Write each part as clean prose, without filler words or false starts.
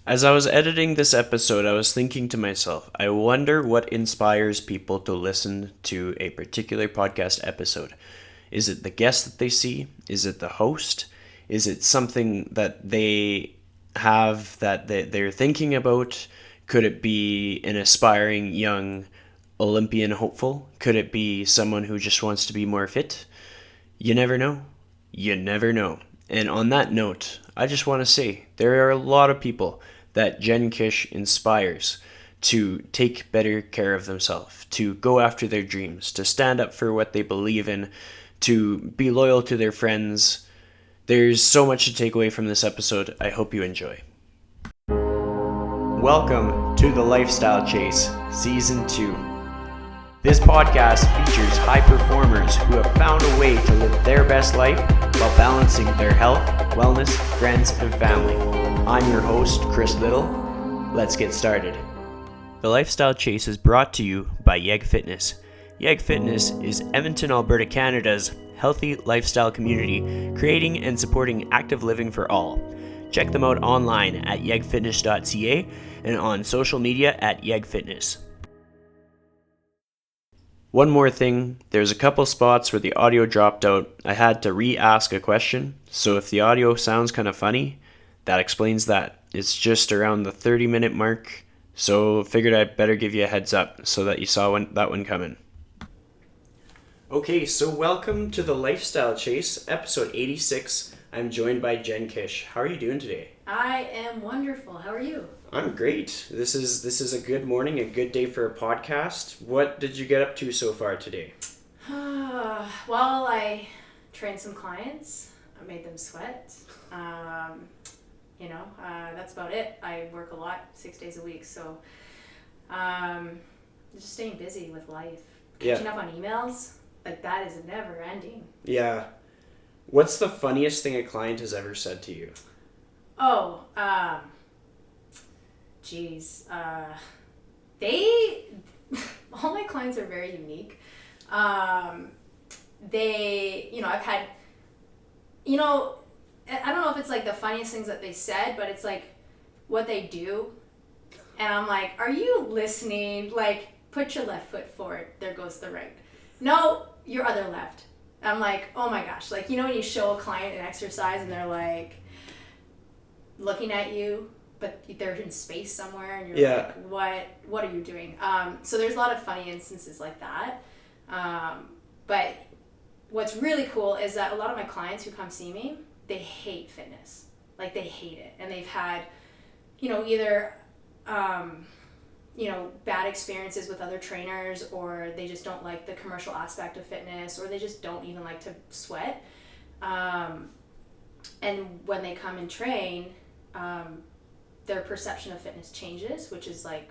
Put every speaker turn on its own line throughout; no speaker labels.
As I was editing this episode, I was thinking to myself, I wonder what inspires people to listen to a particular podcast episode. Is it the guest that they see? Is it the host? Is it something that they have that they're thinking about? Could it be an aspiring young Olympian hopeful? Could it be someone who just wants to be more fit? You never know. You never know. And on that note, I just want to say there are a lot of people that Jen Kish inspires to take better care of themselves, to go after their dreams, to stand up for what they believe in, to be loyal to their friends. There's so much to take away from this episode. I hope you enjoy. Welcome to The Lifestyle Chase, Season 2. This podcast features high performers who have found a way to live their best life while balancing their health, wellness, friends, and family. I'm your host, Chris Little. Let's get started. The Lifestyle Chase is brought to you by Yeg Fitness. Yeg Fitness is Edmonton, Alberta, Canada's healthy lifestyle community, creating and supporting active living for all. Check them out online at yegfitness.ca and on social media at Yeg Fitness. One more thing, there's a couple spots where the audio dropped out. I had to re-ask a question, so if the audio sounds kind of funny, that explains that. It's just around the 30-minute mark, so figured I'd better give you a heads up so that you saw that one coming. Okay, so welcome to the Lifestyle Chase, episode 86. I'm joined by Jen Kish. How are you doing today?
I am wonderful. How are you?
I'm great. This is a good morning, a good day for a podcast. What did you get up to so far today?
Well, I trained some clients. I made them sweat. That's about it. I work a lot, 6 days a week, so just staying busy with life. Catching up on emails, like that is never ending.
Yeah. What's the funniest thing a client has ever said to you?
Oh, all my clients are very unique. I've had, I don't know if it's like the funniest things that they said, but it's like what they do. And I'm like, are you listening? Like, put your left foot forward. There goes the right. No, your other left. I'm like, oh my gosh. Like, when you show a client an exercise and they're like looking at you, but they're in space somewhere and you're like, what are you doing? So there's a lot of funny instances like that. But what's really cool is that a lot of my clients who come see me, they hate fitness. Like, they hate it. And they've had, either, bad experiences with other trainers, or they just don't like the commercial aspect of fitness, or they just don't even like to sweat. And when they come and train, their perception of fitness changes, which is like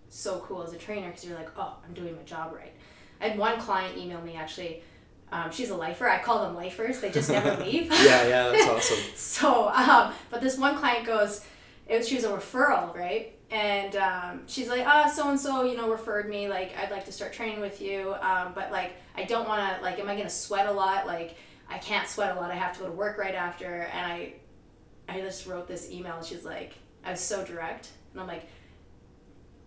so cool as a trainer, because you're like, oh, I'm doing my job right. I had one client email me actually. She's a lifer. I call them lifers. They just never leave.
Yeah, that's awesome.
So, but this one client goes, she was a referral, right? And she's like, so-and-so, referred me. Like, I'd like to start training with you. But like, I don't want to, like, am I going to sweat a lot? Like, I can't sweat a lot. I have to go to work right after. And I just wrote this email, and she's like, I was so direct. And I'm like,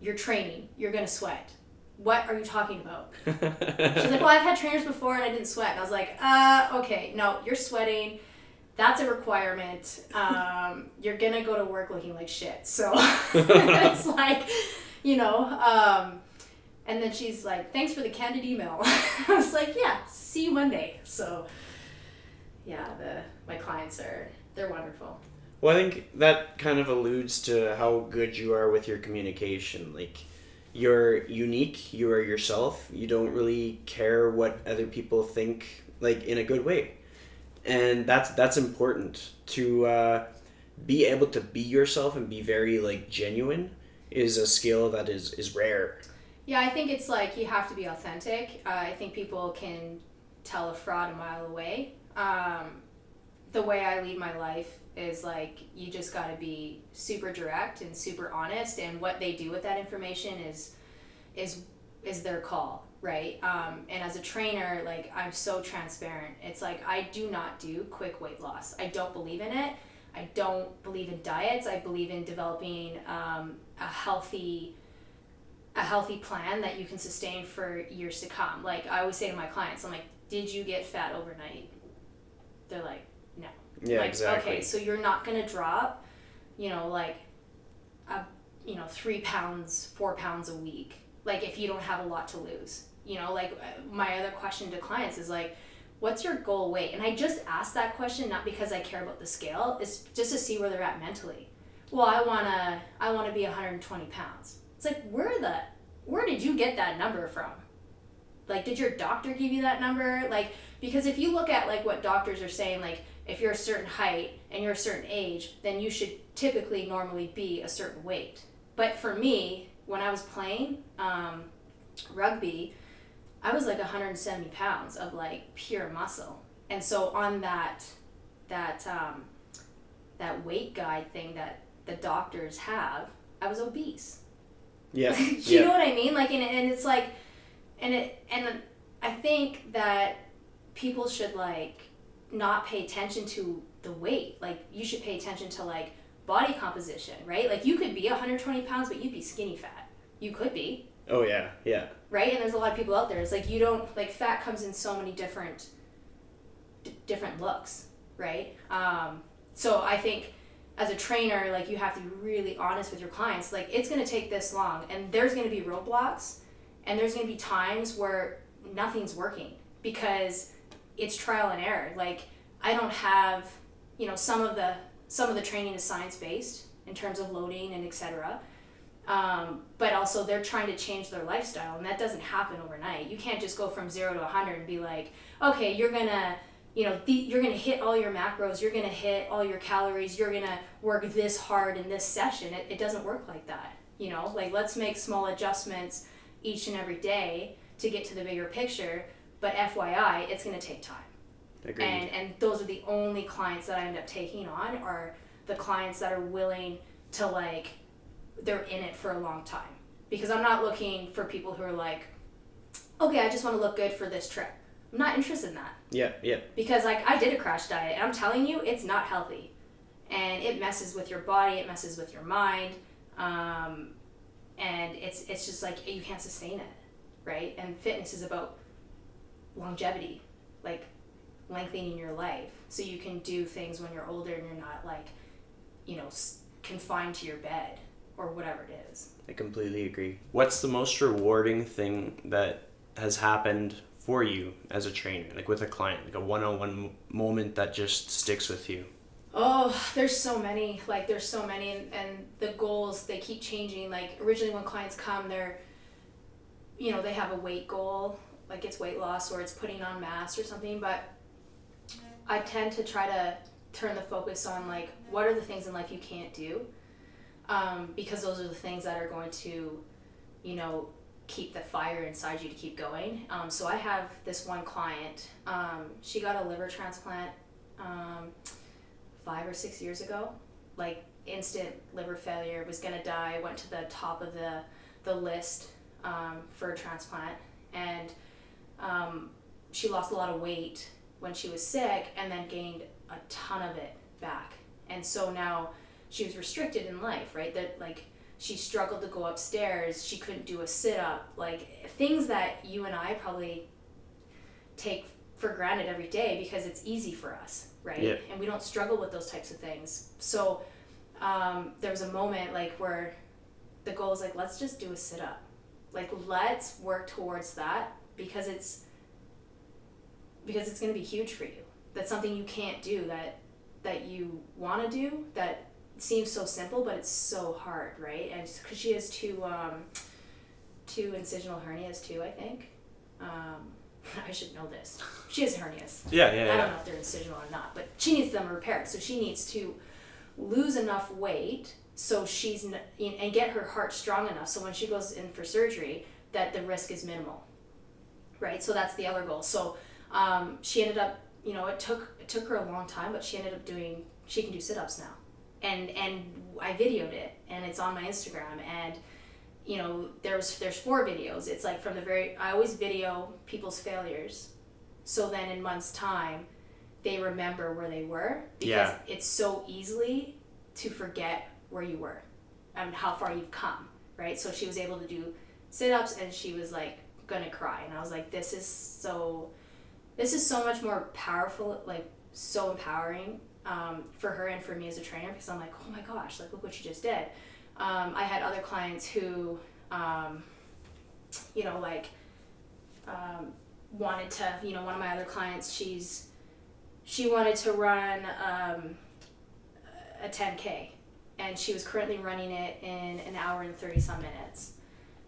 you're training. You're going to sweat. What are you talking about? She's like, well, I've had trainers before and I didn't sweat. And I was like, okay, no, you're sweating. That's a requirement. You're going to go to work looking like shit. So it's like, and then she's like, thanks for the candid email. I was like, yeah, see you Monday. So yeah, my clients they're wonderful.
Well, I think that kind of alludes to how good you are with your communication. Like, you're unique, you are yourself, you don't really care what other people think, like, in a good way. And that's important. To be able to be yourself and be very, like, genuine is a skill that is rare.
Yeah, I think it's like you have to be authentic. I think people can tell a fraud a mile away. The way I lead my life is like, you just got to be super direct and super honest, and what they do with that information is their call, right? And as a trainer, like, I'm so transparent. It's like, I do not do quick weight loss. I don't believe in it. I don't believe in diets. I believe in developing a healthy plan that you can sustain for years to come. Like I always say to my clients, I'm like, did you get fat overnight? They're like, no.
Yeah,
like,
exactly.
Okay, so you're not going to drop, like 3 pounds, 4 pounds a week. Like if you don't have a lot to lose, like my other question to clients is like, what's your goal weight? And I just ask that question, not because I care about the scale, it's just to see where they're at mentally. Well, I want to be 120 pounds. It's like, where did you get that number from? Like, did your doctor give you that number? Like, because if you look at like what doctors are saying, like if you're a certain height and you're a certain age, then you should typically normally be a certain weight. But for me, when I was playing rugby, I was like 170 pounds of like pure muscle. And so on that weight guide thing that the doctors have, I was obese.
Yeah.
You know what I mean? Like, and it's like, and I think that people should like not pay attention to the weight. Like you should pay attention to like body composition, right? Like you could be 120 pounds, but you'd be skinny fat. You could be.
Oh yeah, yeah.
Right? And there's a lot of people out there. It's like you don't, like fat comes in so many different looks, right? So I think as a trainer, like you have to be really honest with your clients. Like it's going to take this long and there's going to be roadblocks and there's going to be times where nothing's working because it's trial and error. Like I don't have, some of the training is science-based in terms of loading and etc. But also they're trying to change their lifestyle and that doesn't happen overnight. You can't just go from 0 to 100 and be like, okay, you're going to, you're going to hit all your macros, you're going to hit all your calories, you're going to work this hard in this session. It doesn't work like that. Like let's make small adjustments each and every day to get to the bigger picture. But FYI, it's going to take time.
Agreed.
And those are the only clients that I end up taking on are the clients that are willing to like, they're in it for a long time. Because I'm not looking for people who are like, okay, I just want to look good for this trip. I'm not interested in that.
Yeah, yeah.
Because like I did a crash diet and I'm telling you, it's not healthy. And it messes with your body, it messes with your mind. And it's just like you can't sustain it, right? And fitness is about longevity, like lengthening your life so you can do things when you're older and you're not like, confined to your bed or whatever it is.
I completely agree. What's the most rewarding thing that has happened for you as a trainer, like with a client, like a one-on-one moment that just sticks with you?
Oh, there's so many, and the goals, they keep changing. Like originally when clients come, they're, they have a weight goal, like it's weight loss or it's putting on mass or something, but I tend to try to turn the focus on like, what are the things in life you can't do? Because those are the things that are going to, keep the fire inside you to keep going. So I have this one client, she got a liver transplant 5 or 6 years ago, like instant liver failure, was gonna die, went to the top of the list for a transplant, and she lost a lot of weight when she was sick and then gained a ton of it back. And so now she was restricted in life, right? That like she struggled to go upstairs, she couldn't do a sit-up, like things that you and I probably take for granted every day because it's easy for us, right?
Yeah.
And we don't struggle with those types of things. So there was a moment like where the goal is like, let's just do a sit-up. Like let's work towards that because it's going to be huge for you. That's something you can't do that you want to do, that seems so simple, but it's so hard, right? And because she has two incisional hernias too, I think. I should know this. She has hernias.
Yeah.
I don't know if they're incisional or not, but she needs them repaired. So she needs to lose enough weight so and get her heart strong enough so when she goes in for surgery that the risk is minimal, right? So that's the other goal. So she ended up, it took her a long time, but she ended up she can do sit-ups now. And I videoed it and it's on my Instagram, and there's 4 videos. It's like I always video people's failures, so then in months time they remember where they were, because
Yeah.
it's so easily to forget where you were and how far you've come, right? So she was able to do sit-ups and she was like gonna cry, and I was like, this is so much more powerful, like so empowering for her and for me as a trainer, because I'm like, oh my gosh, like look what you just did. I had other clients who wanted to, one of my other clients, she wanted to run a 10K, and she was currently running it in an hour and 30 some minutes.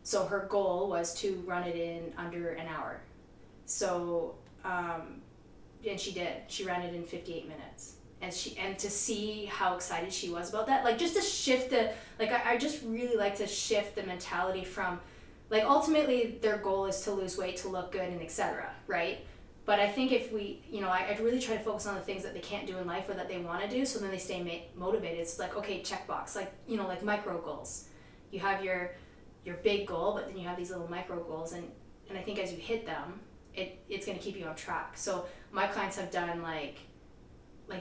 So her goal was to run it in under an hour. So, and she did. She ran it in 58 minutes. And to see how excited she was about that, like just to shift I just really like to shift the mentality from, like ultimately their goal is to lose weight, to look good, and etc., right? But I think if we, I really try to focus on the things that they can't do in life or that they want to do, so then they stay motivated. It's like, okay, checkbox, like, like micro goals. You have your big goal, but then you have these little micro goals, and I think as you hit them, it's going to keep you on track. So my clients have done like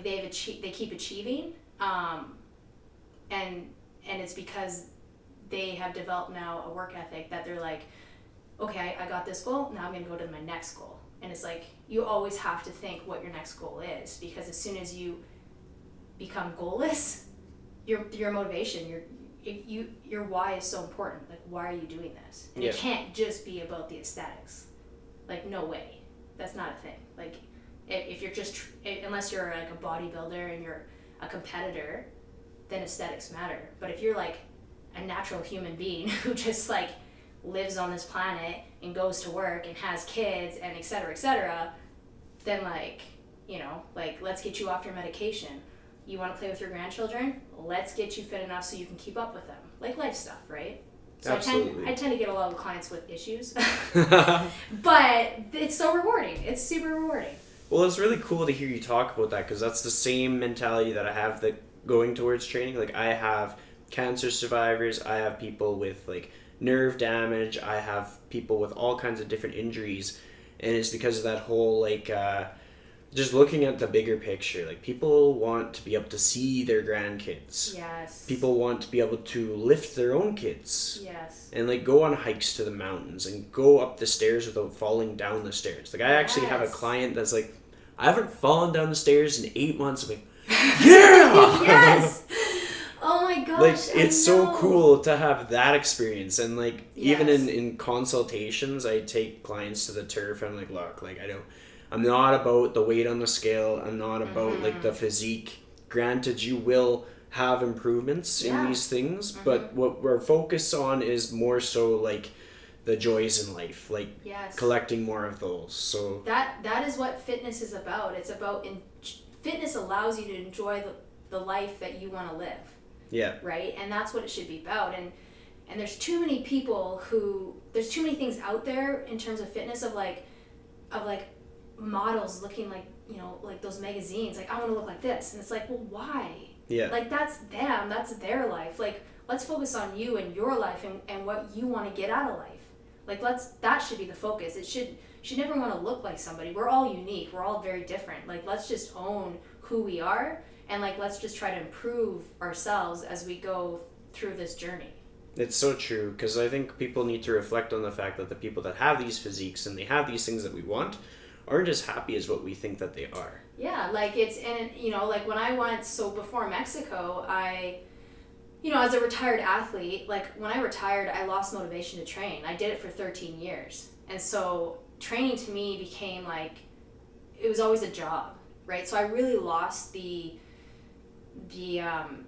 they keep achieving, and it's because they have developed now a work ethic that they're like, okay, I got this goal, now I'm going to go to my next goal. And it's like, you always have to think what your next goal is, because as soon as you become goalless, your motivation, your why is so important. Like, why are you doing this? And it can't just be about the aesthetics. Like, no way. That's not a thing. Like, if you're just, unless you're like a bodybuilder and you're a competitor, then aesthetics matter. But if you're like a natural human being who just like lives on this planet and goes to work and has kids and et cetera, then like, let's get you off your medication. You want to play with your grandchildren? Let's get you fit enough so you can keep up with them. Like life stuff, right? So
Absolutely.
I tend to get a lot of clients with issues. But it's so rewarding. It's super rewarding.
Well, it's really cool to hear you talk about that, because that's the same mentality that I have that going towards training. Like, I have cancer survivors, I have people with like nerve damage, I have people with all kinds of different injuries, and it's because of that whole like just looking at the bigger picture. Like, people want to be able to see their grandkids.
Yes.
People want to be able to lift their own kids.
Yes.
And like go on hikes to the mountains and go up the stairs without falling down the stairs. Like, I actually have a client that's like, I haven't fallen down the stairs in 8 months. I'm like, yeah!
Yes! Oh my gosh,
Like, it's so cool to have that experience. And like, even in consultations, I take clients to the turf and I'm like, look, like, I'm not about the weight on the scale. I'm not about like the physique. Granted, you will have improvements in these things, but what we're focused on is more so like the joys in life, like collecting more of those. So
that is what fitness is about. It's about fitness allows you to enjoy the life that you want to live.
Yeah. Right?
And that's what it should be about. And there's too many people there's too many things out there in terms of fitness of like models looking like, like those magazines, like, I want to look like this. And it's like, well, why?
Yeah.
Like, that's them, that's their life. Like, let's focus on you and your life and what you want to get out of life. Like, that should be the focus. It should never want to look like somebody. We're all unique. We're all very different. Like, let's just own who we are, and like, let's just try to improve ourselves as we go through this journey.
It's so true, because I think people need to reflect on the fact that the people that have these physiques and they have these things that we want aren't as happy as what we think that they are.
Yeah, like like when I went, so before Mexico, I, as a retired athlete, like when I retired, I lost motivation to train. I did it for 13 years. And so training to me became like, it was always a job, right? So I really lost the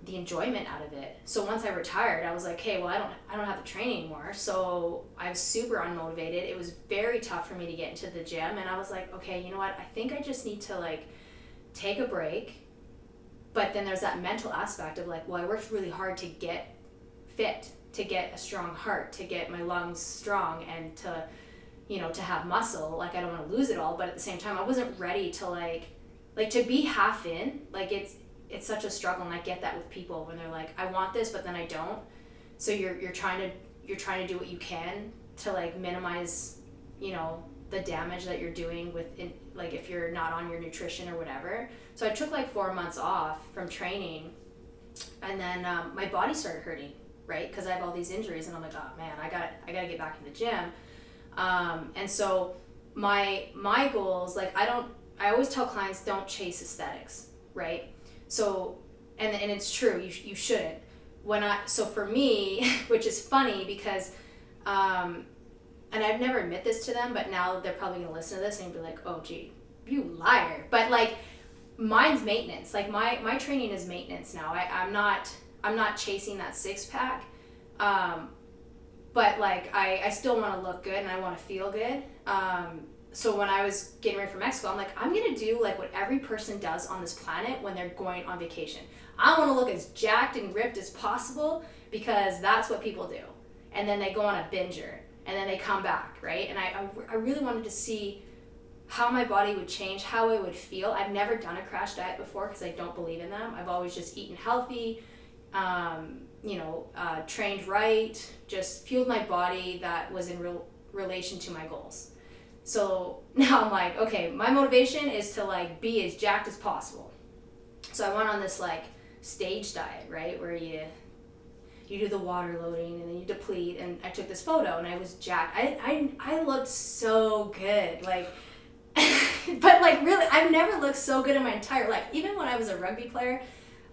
enjoyment out of it. So once I retired, I was like, hey, well, I don't have to train anymore. So I was super unmotivated. It was very tough for me to get into the gym, and I was like, okay, you know what? I think I just need to like take a break. But then there's that mental aspect of like, well, I worked really hard to get fit, to get a strong heart, to get my lungs strong, and to have muscle. Like, I don't want to lose it all, but at the same time, I wasn't ready to like to be half in. Like, it's such a struggle, and I get that with people when they're like, I want this, but then I don't. So you're trying to do what you can to like minimize, the damage that you're doing like if you're not on your nutrition or whatever. So I took like 4 months off from training, and then my body started hurting, right? Because I have all these injuries, and I'm like, oh man, I gotta get back in the gym. And so my goals, like I always tell clients, don't chase aesthetics, right? So, and it's true, you shouldn't. So for me, which is funny because, and I'd never admit this to them, but now they're probably gonna listen to this and be like, oh gee, you liar. But like, mine's maintenance. Like my training is maintenance now. I'm not chasing that 6-pack. But like I still want to look good and I want to feel good. So when I was getting ready for Mexico, I'm like, I'm gonna do like what every person does on this planet when they're going on vacation. I want to look as jacked and ripped as possible because that's what people do. And then they go on a binger and then they come back, right? And I really wanted to see how my body would change, how it would feel. I've never done a crash diet before because I don't believe in them. I've always just eaten healthy, trained right, just fueled my body that was in relation to my goals. So now I'm like, okay, my motivation is to like be as jacked as possible. So I went on this like stage diet, right, where you do the water loading and then you deplete, and I took this photo and I was jacked. I looked so good, like, but like really, I've never looked so good in my entire life. Even when I was a rugby player,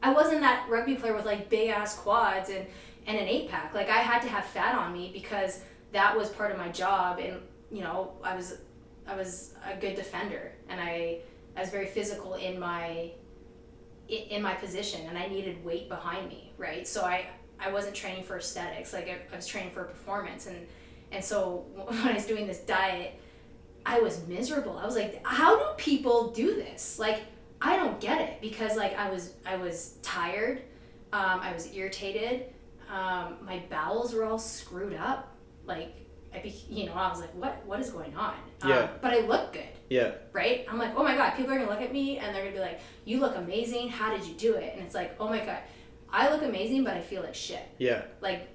I wasn't that rugby player with like big ass quads and an 8-pack. Like I had to have fat on me because that was part of my job, and I was a good defender, and I was very physical in my position, and I needed weight behind me, right? So I wasn't training for aesthetics, like I was training for performance, and so when I was doing this diet, I was miserable. I was like, how do people do this? Like, I don't get it, because like I was tired, I was irritated, my bowels were all screwed up, like I was like, what is going on?
Yeah.
But I look good.
Yeah.
Right? I'm like, oh my God, people are gonna look at me and they're gonna be like, you look amazing. How did you do it? And it's like, oh my God, I look amazing, but I feel like shit.
Yeah.
Like,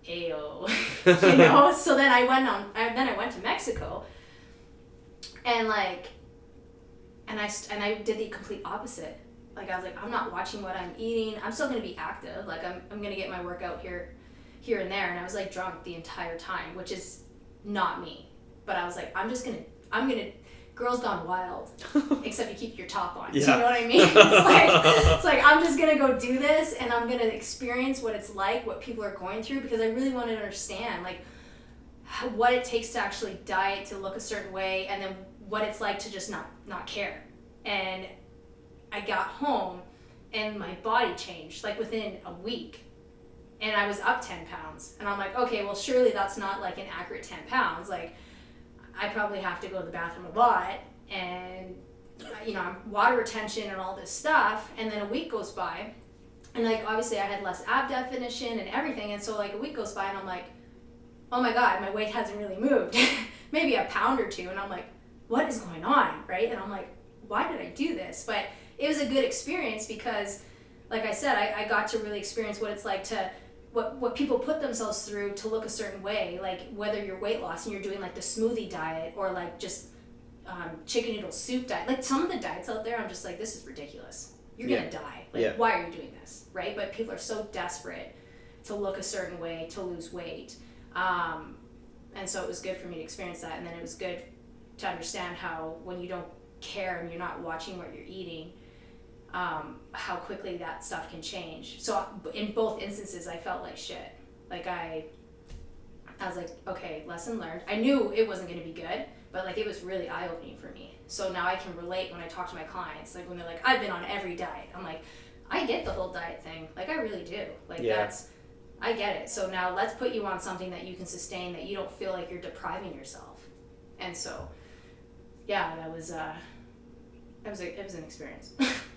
ayo. So then I went to Mexico, and like, and I did the complete opposite. Like I was like, I'm not watching what I'm eating. I'm still gonna be active. Like I'm gonna get my workout here and there. And I was like drunk the entire time, which is not me. But I was like, I'm gonna Girls Gone Wild, except you keep your top on. Yeah. Do you know what I mean? It's like I'm just gonna go do this, and I'm gonna experience what it's like, what people are going through, because I really want to understand like what it takes to actually diet to look a certain way, and then what it's like to just not care. And I got home, and my body changed like within a week, and I was up 10 pounds, and I'm like, okay, well surely that's not like an accurate 10 pounds, like I probably have to go to the bathroom a lot, and I'm water retention and all this stuff. And then a week goes by, and like obviously I had less ab definition and everything, and so like a week goes by and I'm like, oh my God, my weight hasn't really moved. Maybe a pound or two, and I'm like, what is going on, right? And I'm like, why did I do this? But it was a good experience because, like I said, I got to really experience what it's like to what people put themselves through to look a certain way, like whether you're weight loss and you're doing like the smoothie diet or like just chicken noodle soup diet. Like some of the diets out there, I'm just like, this is ridiculous. You're gonna die. Like, why are you doing this, right? But people are so desperate to look a certain way, to lose weight. And so it was good for me to experience that. And then it was good to understand how when you don't care and you're not watching what you're eating, how quickly that stuff can change. So in both instances, I felt like shit. Like I was like, okay, lesson learned. I knew it wasn't going to be good, but like it was really eye-opening for me. So now I can relate when I talk to my clients, like when they're like, I've been on every diet. I'm like, I get the whole diet thing. Like I really do. Like I get it. So now let's put you on something that you can sustain, that you don't feel like you're depriving yourself. And so, yeah, it was an experience.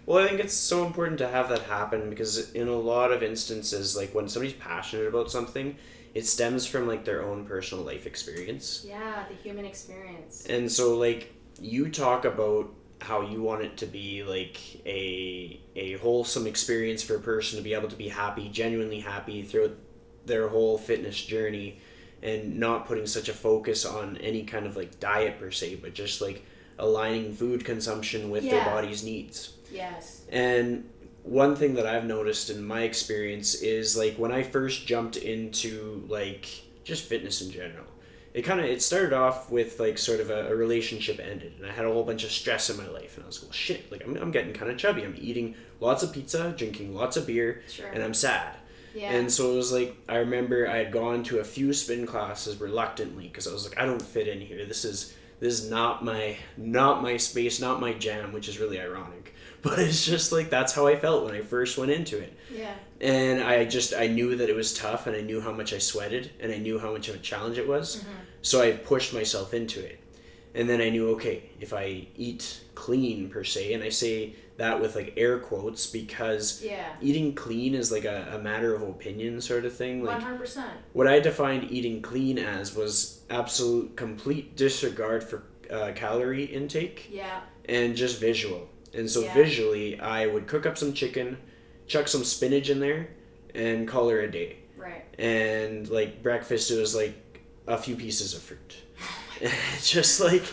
Well, I think it's so important to have that happen because in a lot of instances, like when somebody's passionate about something, it stems from like their own personal life experience.
Yeah, the human experience.
And so like you talk about how you want it to be like a wholesome experience for a person to be able to be happy, genuinely happy throughout their whole fitness journey. and not putting such a focus on any kind of like diet per se, but just like aligning food consumption with their body's needs.
Yes.
And one thing that I've noticed in my experience is like when I first jumped into like just fitness in general, it started off with like sort of a relationship ended, and I had a whole bunch of stress in my life, and I was like, well, shit, like I'm getting kind of chubby. I'm eating lots of pizza, drinking lots of beer, and I'm sad.
Yeah.
And so it was like, I remember I had gone to a few spin classes reluctantly because I was like, I don't fit in here. This is not my space, not my jam, which is really ironic. But it's just like, that's how I felt when I first went into it.
Yeah.
And I knew that it was tough, and I knew how much I sweated, and I knew how much of a challenge it was.
Mm-hmm.
So I pushed myself into it. And then I knew, okay, if I eat clean per se, and I say that with like air quotes because eating clean is like a matter of opinion sort of thing. Like
100%.
What I defined eating clean as was absolute complete disregard for calorie intake and just visual. And so visually, I would cook up some chicken, chuck some spinach in there, and call her a day.
Right.
And like breakfast, it was like a few pieces of fruit. Just like,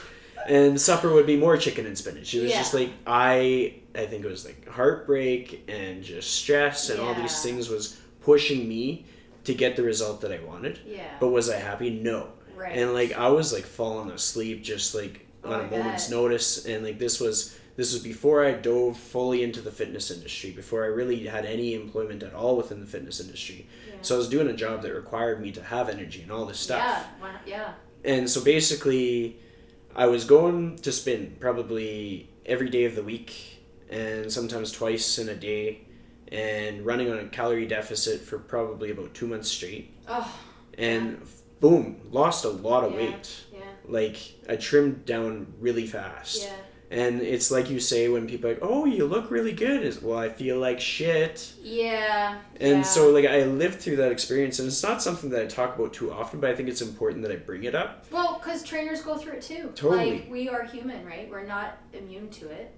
and supper would be more chicken and spinach. It was just like, I think it was like heartbreak and just stress and all these things was pushing me to get the result that I wanted.
Yeah.
But was I happy? No.
Right.
And like I was like falling asleep just like on a moment's notice, and like this was before I dove fully into the fitness industry, before I really had any employment at all within the fitness industry. So I was doing a job that required me to have energy and all this stuff.
Yeah.
And so basically, I was going to spin probably every day of the week, and sometimes twice in a day, and running on a calorie deficit for probably about 2 months straight. And boom, lost a lot of weight.
Yeah.
Like, I trimmed down really fast.
Yeah.
And it's like you say when people are like, oh, you look really good. Is well, I feel like shit.
Yeah.
And so like I lived through that experience, and it's not something that I talk about too often, but I think it's important that I bring it up.
Well, because trainers go through it too.
Totally.
Like, we are human, right? We're not immune to it.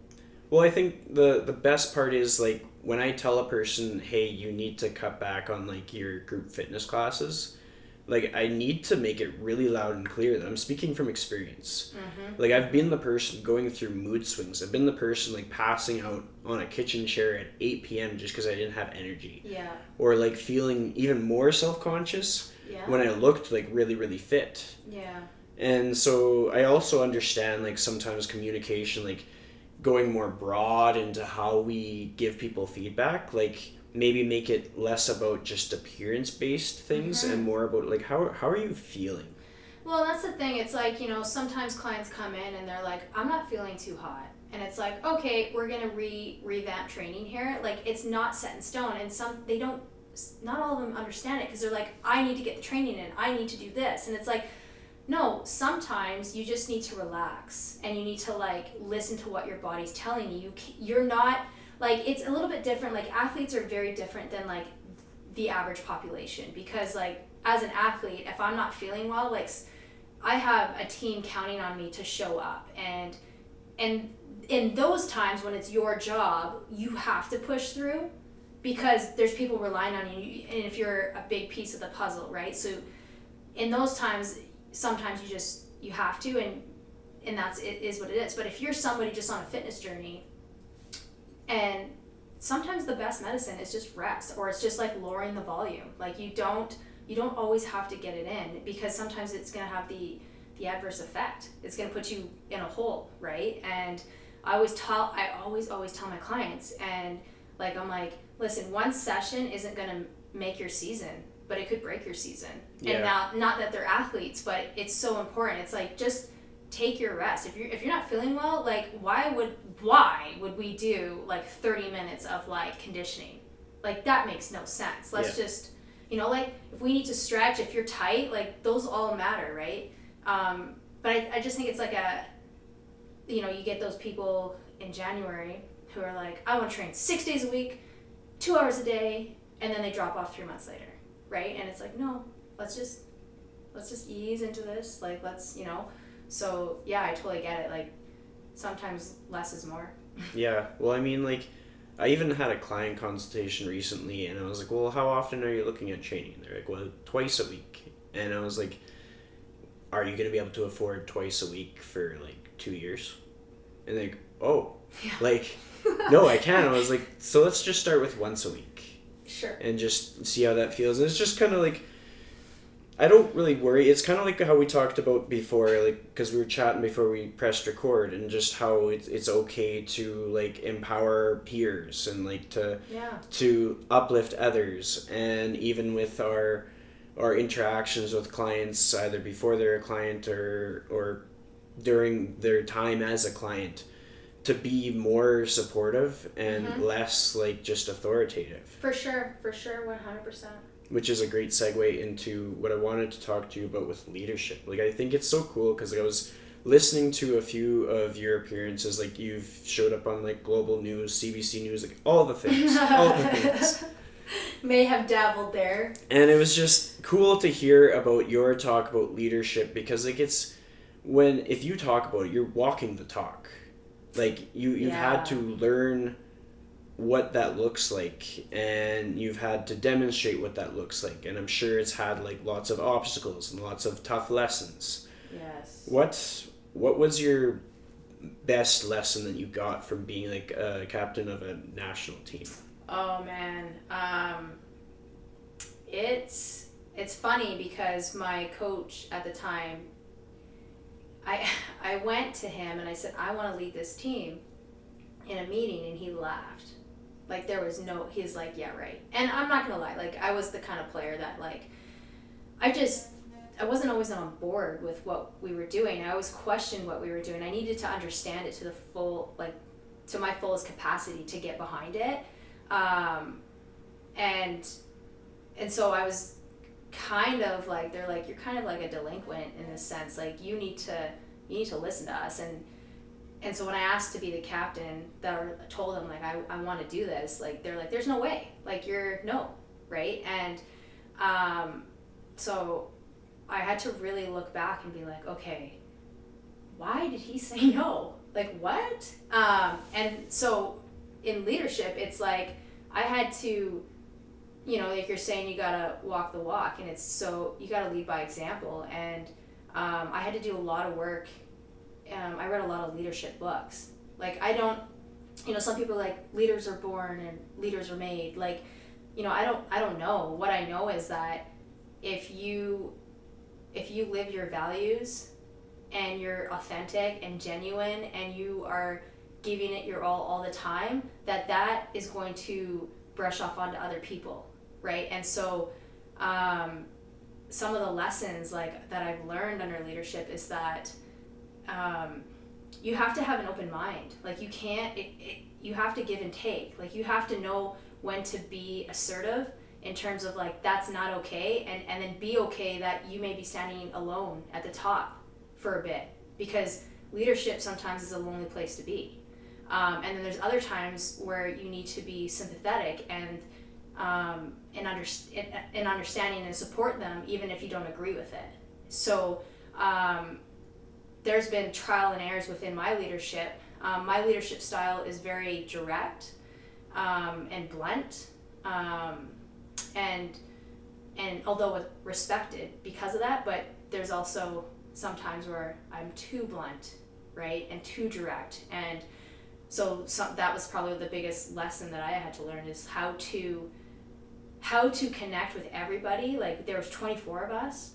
Well, I think the best part is like when I tell a person, hey, you need to cut back on like your group fitness classes, like I need to make it really loud and clear that I'm speaking from experience.
Mm-hmm.
Like I've been the person going through mood swings. I've been the person like passing out on a kitchen chair at 8 p.m. just because I didn't have energy.
Yeah.
Or like feeling even more self-conscious when I looked like really, really fit.
Yeah.
And so I also understand like sometimes communication, like going more broad into how we give people feedback, like maybe make it less about just appearance based things and more about like how are you feeling.
Well, that's the thing. It's like, sometimes clients come in and they're like, I'm not feeling too hot, and it's like, okay, we're gonna revamp training here. Like, it's not set in stone, and not all of them understand it because they're like, I need to get the training in, I need to do this, and it's like, no, sometimes you just need to relax and you need to like listen to what your body's telling you. You're not like, it's a little bit different. Like, athletes are very different than like the average population, because like as an athlete, if I'm not feeling well, like I have a team counting on me to show up, and in those times when it's your job, you have to push through because there's people relying on you, and if you're a big piece of the puzzle, right? So in those times, sometimes you have to, and it is what it is. But if you're somebody just on a fitness journey, and sometimes the best medicine is just rest, or it's just like lowering the volume. Like you don't always have to get it in, because sometimes it's going to have the adverse effect. It's going to put you in a hole, right? And I always tell my clients, and like I'm like, listen, one session isn't going to make your season, but it could break your season. Yeah. And now, not that they're athletes, but it's so important. It's like, just take your rest. If you're not feeling well, like why would we do like 30 minutes of like conditioning? Like, that makes no sense. Let's just, like if we need to stretch, if you're tight, like those all matter, right? But I just think it's like you get those people in January who are like, I want to train 6 days a week, 2 hours a day, and then they drop off 3 months later, right? And it's like, no, let's just ease into this. Like, let's, So yeah, I totally get it. Like, sometimes less is more.
Yeah, well, I mean, like, I even had a client consultation recently, and I was like, well, how often are you looking at training? And they're like, well, twice a week. And I was like, are you going to be able to afford twice a week for like 2 years? And like, oh,
Yeah.
like, no, I can. I was like, so let's just start with once a week.
Sure.
And just see how that feels. And it's just kind of like, I don't really worry. It's kind of like how we talked about before, like, because we were chatting before we pressed record, and just how it's okay to like empower peers and like to uplift others, and even with our interactions with clients, either before they're a client or during their time as a client, to be more supportive and less like just authoritative.
For sure, 100%.
Which is a great segue into what I wanted to talk to you about with leadership. Like, I think it's so cool because I was listening to a few of your appearances. Like, you've showed up on like Global News, CBC News, like all the things.
May have dabbled there.
And it was just cool to hear about your talk about leadership, because like if you talk about it, you're walking the talk. Like you've had to learn what that looks like, and you've had to demonstrate what that looks like, and I'm sure it's had like lots of obstacles and lots of tough lessons.
Yes.
What was your best lesson that you got from being like a captain of a national team?
Oh man, it's funny because my coach at the time, I went to him and I said, I want to lead this team in a meeting, and he laughed. Like, there was he's like, yeah, right. And I'm not gonna lie, like, I was the kind of player that, like, I wasn't always on board with what we were doing. I always questioned what we were doing. I needed to understand it to the full, like, to my fullest capacity to get behind it. And so I was kind of like, they're like, you're kind of like a delinquent in this sense. Like, you need to listen to us. And so when I asked to be the captain, that told them, like, I want to do this, like, they're like, there's no way, like, right? And so I had to really look back and be like, okay, why did he say no? Like, what? And so in leadership, it's like, I had to, like you're saying, you gotta walk the walk, and it's so, you gotta lead by example. And I had to do a lot of work. I read a lot of leadership books. Like, I don't, some people are like, leaders are born and leaders are made. Like, I don't know. What I know is that if you live your values and you're authentic and genuine and you are giving it your all the time, that is going to brush off onto other people, right? And so some of the lessons like that I've learned under leadership is that you have to have an open mind. Like, you can't, you have to give and take. Like, you have to know when to be assertive in terms of, like, that's not okay, and then be okay that you may be standing alone at the top for a bit, because leadership sometimes is a lonely place to be. And then there's other times where you need to be sympathetic and understanding and support them even if you don't agree with it. So there's been trial and errors within my leadership. My leadership style is very direct and blunt, and although respected because of that, but there's also sometimes where I'm too blunt, right, and too direct. And so that was probably the biggest lesson that I had to learn, is how to connect with everybody. Like, there was 24 of us,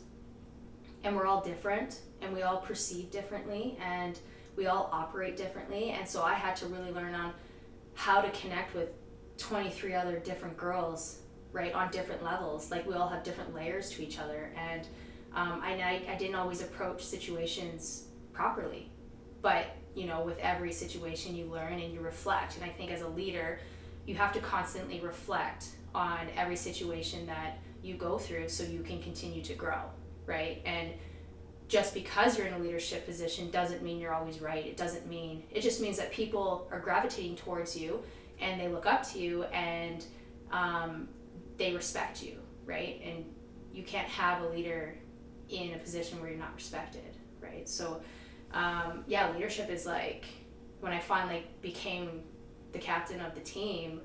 and we're all different, and we all perceive differently, and we all operate differently. And so I had to really learn on how to connect with 23 other different girls, right, on different levels. Like, we all have different layers to each other, and I didn't always approach situations properly, but with every situation you learn and you reflect. And I think as a leader, you have to constantly reflect on every situation that you go through so you can continue to grow, right? And just because you're in a leadership position doesn't mean you're always right. It just means that people are gravitating towards you, and they look up to you, and they respect you, right? And you can't have a leader in a position where you're not respected, right? So leadership is like, when I finally became the captain of the team,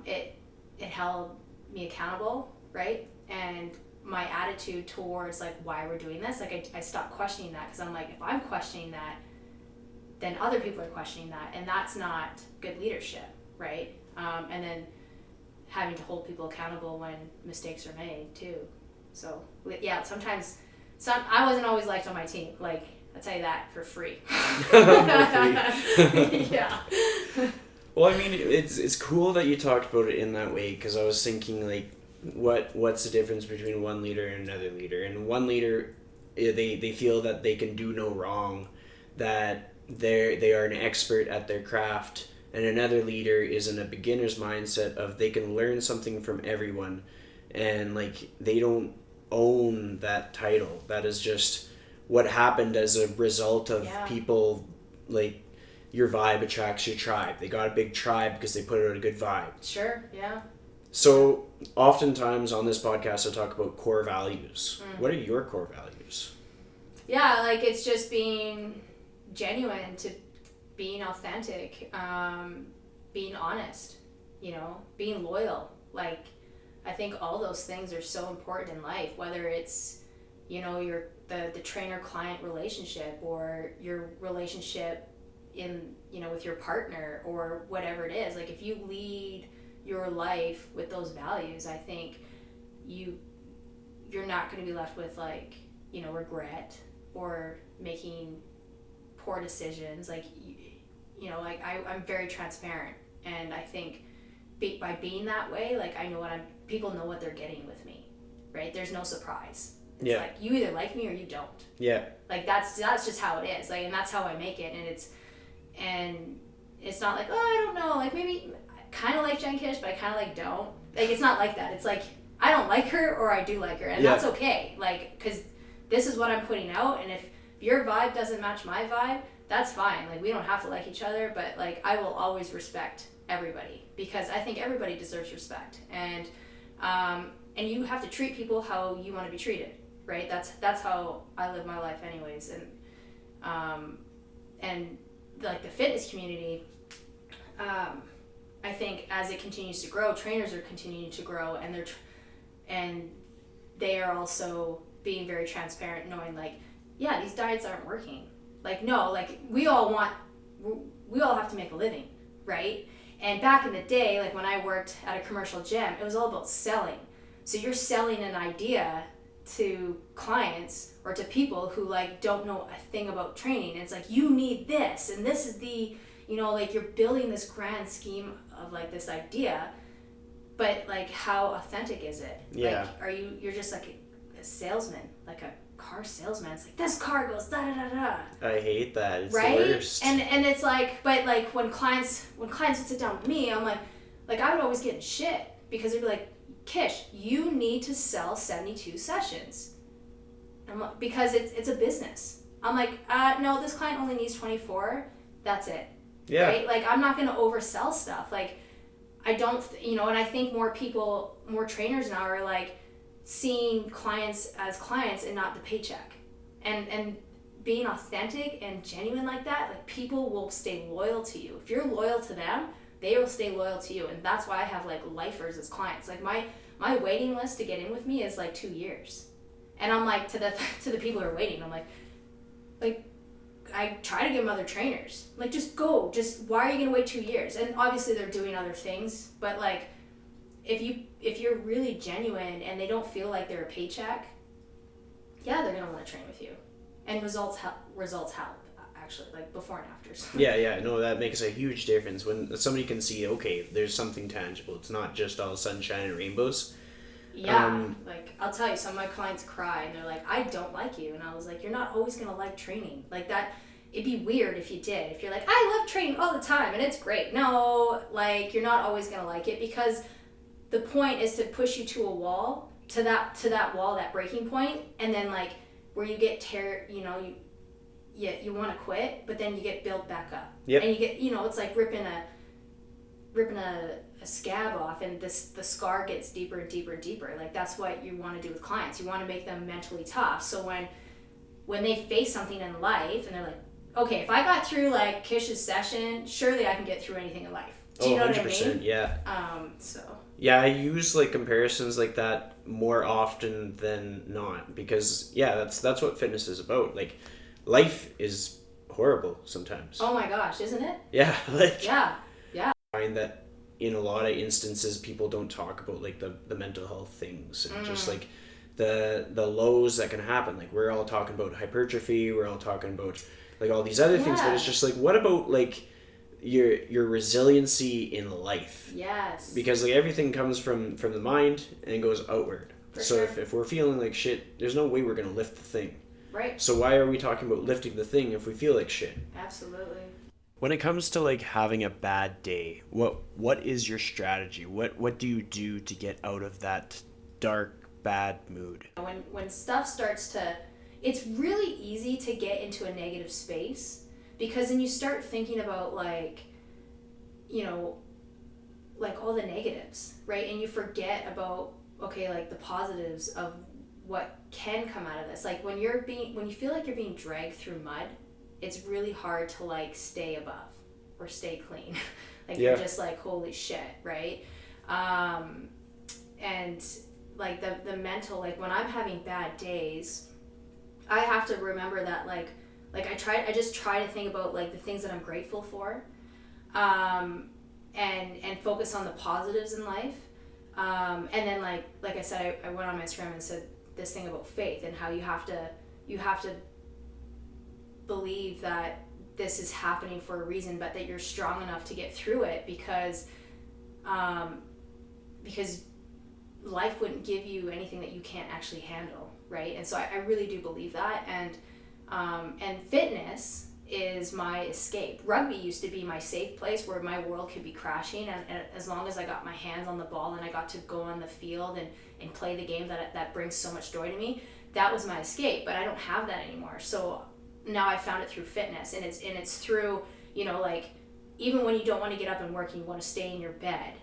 it held me accountable, right? And my attitude towards like why we're doing this. Like I stopped questioning that, because I'm like, if I'm questioning that, then other people are questioning that, and that's not good leadership, right? And then having to hold people accountable when mistakes are made too. So yeah, sometimes I wasn't always liked on my team. Like, I'll tell you that for free. Yeah.
Well, I mean, it's cool that you talked about it in that way, because I was thinking like, what's the difference between one leader and another leader? And one leader, they feel that they can do no wrong, that they are an expert at their craft, and another leader is in a beginner's mindset of they can learn something from everyone, and like they don't own that title. That is just what happened as a result of people, like, your vibe attracts your tribe. They got a big tribe because they put out a good vibe.
Sure, yeah.
So oftentimes on this podcast I talk about core values. What are your core values?
Yeah, like it's just being genuine, to being authentic, being honest, being loyal. Like, I think all those things are so important in life, whether it's, the trainer-client relationship, or your relationship with your partner, or whatever it is. Like, if you lead your life with those values, I think you're not going to be left with like, regret or making poor decisions. Like, I'm very transparent, and I think by being that way, like, I know people know what they're getting with me, right? There's no surprise. It's like, you either like me or you don't. Yeah. Like, that's just how it is. Like, and that's how I make it. And it's not like, oh, I don't know, like, maybe I kind of like Jen Kish, but I kind of like don't. Like, it's not like that. It's like, I don't like her, or I do like her, and that's okay. Like, because this is what I'm putting out, and if your vibe doesn't match my vibe, that's fine. Like, we don't have to like each other, but like, I will always respect everybody, because I think everybody deserves respect, and you have to treat people how you want to be treated, right? That's how I live my life anyways. And like the fitness community, I think as it continues to grow, trainers are continuing to grow, and they are also being very transparent, knowing like, yeah, these diets aren't working. Like, no, like, we all have to make a living, right? And back in the day, like when I worked at a commercial gym, it was all about selling. So you're selling an idea to clients or to people who like don't know a thing about training. And it's like, you need this, and this is the, like, you're building this grand scheme of like this idea, but like, how authentic is it? Yeah. Like, you're just like a salesman, like a car salesman. It's like, this car goes da da da da.
I hate that. It's
right?
The worst.
And it's like, but like when clients would sit down with me, I'm like I would always get in shit, because they'd be like, Kish, you need to sell 72 sessions. I'm like, because it's a business. I'm like, no, this client only needs 24. That's it. Yeah. Right? Like, I'm not going to oversell stuff. Like, I don't, and I think more trainers now are like seeing clients as clients and not the paycheck. And being authentic and genuine like that, like, people will stay loyal to you. If you're loyal to them, they will stay loyal to you. And that's why I have like lifers as clients. Like, my waiting list to get in with me is like 2 years. And I'm like, to the people who are waiting, I'm like I try to give them other trainers. Like, just go. Why are you going to wait 2 years? And obviously they're doing other things, but like, if you're really genuine and they don't feel like they're a paycheck, yeah, they're going to want to train with you. And results help, actually, like before and afters.
Yeah, no, that makes a huge difference when somebody can see, okay, there's something tangible. It's not just all sunshine and rainbows.
Yeah, like, I'll tell you, some of my clients cry, and they're like, I don't like you. And I was like, you're not always going to like training. Like, that, it'd be weird if you did. If you're like, I love training all the time, and it's great. No, like, you're not always going to like it, because the point is to push you to a wall, to that wall, that breaking point, and then, like, where you get you want to quit, but then you get built back up. Yep. And you get, it's like ripping a scab off, and the scar gets deeper and deeper and deeper. Like, that's what you want to do with clients. You want to make them mentally tough. So when they face something in life and they're like, okay, if I got through like Kish's session, surely I can get through anything in life. Do you know 100%, what I mean?
Yeah. Yeah, I use like comparisons like that more often than not, because that's what fitness is about. Like, life is horrible sometimes.
Oh my gosh, isn't it?
Yeah, like,
Yeah.
I find that in a lot of instances people don't talk about like the mental health things, and just like the lows that can happen. Like, we're all talking about hypertrophy, we're all talking about like all these other things, but it's just like, what about like your resiliency in life?
Yes.
Because like everything comes from the mind and goes outward. So if we're feeling like shit, there's no way we're gonna lift the thing.
Right.
So why are we talking about lifting the thing if we feel like shit?
Absolutely.
When it comes to like having a bad day, what is your strategy? What do you do to get out of that dark, bad mood?
When stuff starts to, it's really easy to get into a negative space, because then you start thinking about like, like all the negatives, right? And you forget about, okay, like the positives of what can come out of this. Like when you feel like you're being dragged through mud, it's really hard to like stay above or stay clean. Like you're just like, holy shit, right? And like the mental, like when I'm having bad days, I have to remember that like I just try to think about like the things that I'm grateful for, and focus on the positives in life. And then like I said, I went on my Instagram and said this thing about faith and how you have to believe that this is happening for a reason, but that you're strong enough to get through it, because life wouldn't give you anything that you can't actually handle, right? And so I really do believe that, and fitness is my escape. Rugby used to be my safe place where my world could be crashing, and as long as I got my hands on the ball and I got to go on the field and play the game that brings so much joy to me, that was my escape. But I don't have that anymore. So now I found it through fitness, and it's through, like, even when you don't want to get up and work and you want to stay in your bed,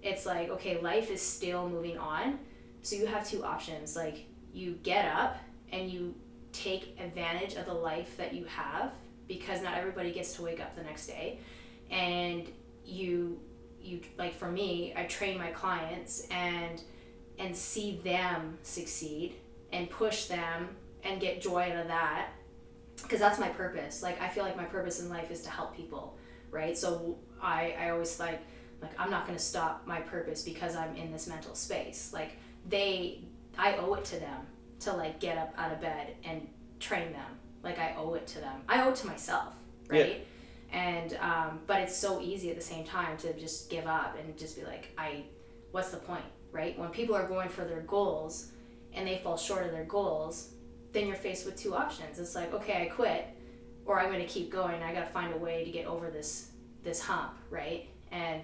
it's like, okay, life is still moving on. So you have two options. Like, you get up and you take advantage of the life that you have, because not everybody gets to wake up the next day. And you like, for me, I train my clients and see them succeed and push them and get joy out of that, because that's my purpose. Like, I feel like my purpose in life is to help people, right? So I always like I'm not going to stop my purpose because I'm in this mental space. Like, I owe it to them to like get up out of bed and train them. Like, I owe it to them. I owe it to myself, right? Yeah. And but it's so easy at the same time to just give up and just be like, what's the point, right? When people are going for their goals and they fall short of their goals, then you're faced with two options. It's like, okay, I quit, or I'm going to keep going. I got to find a way to get over this hump, right? And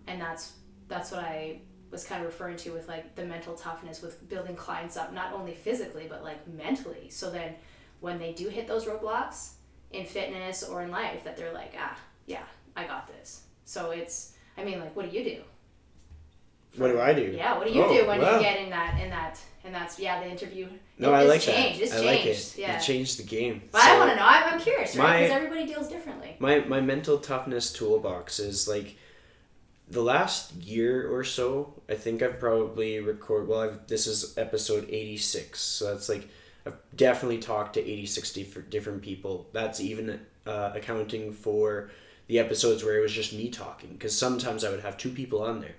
that's what I was kind of referring to with like the mental toughness, with building clients up, not only physically but like mentally. So then when they do hit those roadblocks in fitness or in life, that they're like, yeah, I got this. So it's, I mean, like, what do you do?
What do I do?
Yeah, what do you do when you get in that, and that's, the interview.
No, I like
changed.
that.
It's
I
changed.
Like it.
Yeah.
It changed the game.
But I want to know. I'm curious, right? Because everybody deals differently.
My mental toughness toolbox is like, the last year or so, I think I've probably this is episode 86, so that's like, I've definitely talked to 86 different people. That's even accounting for the episodes where it was just me talking, because sometimes I would have two people on there.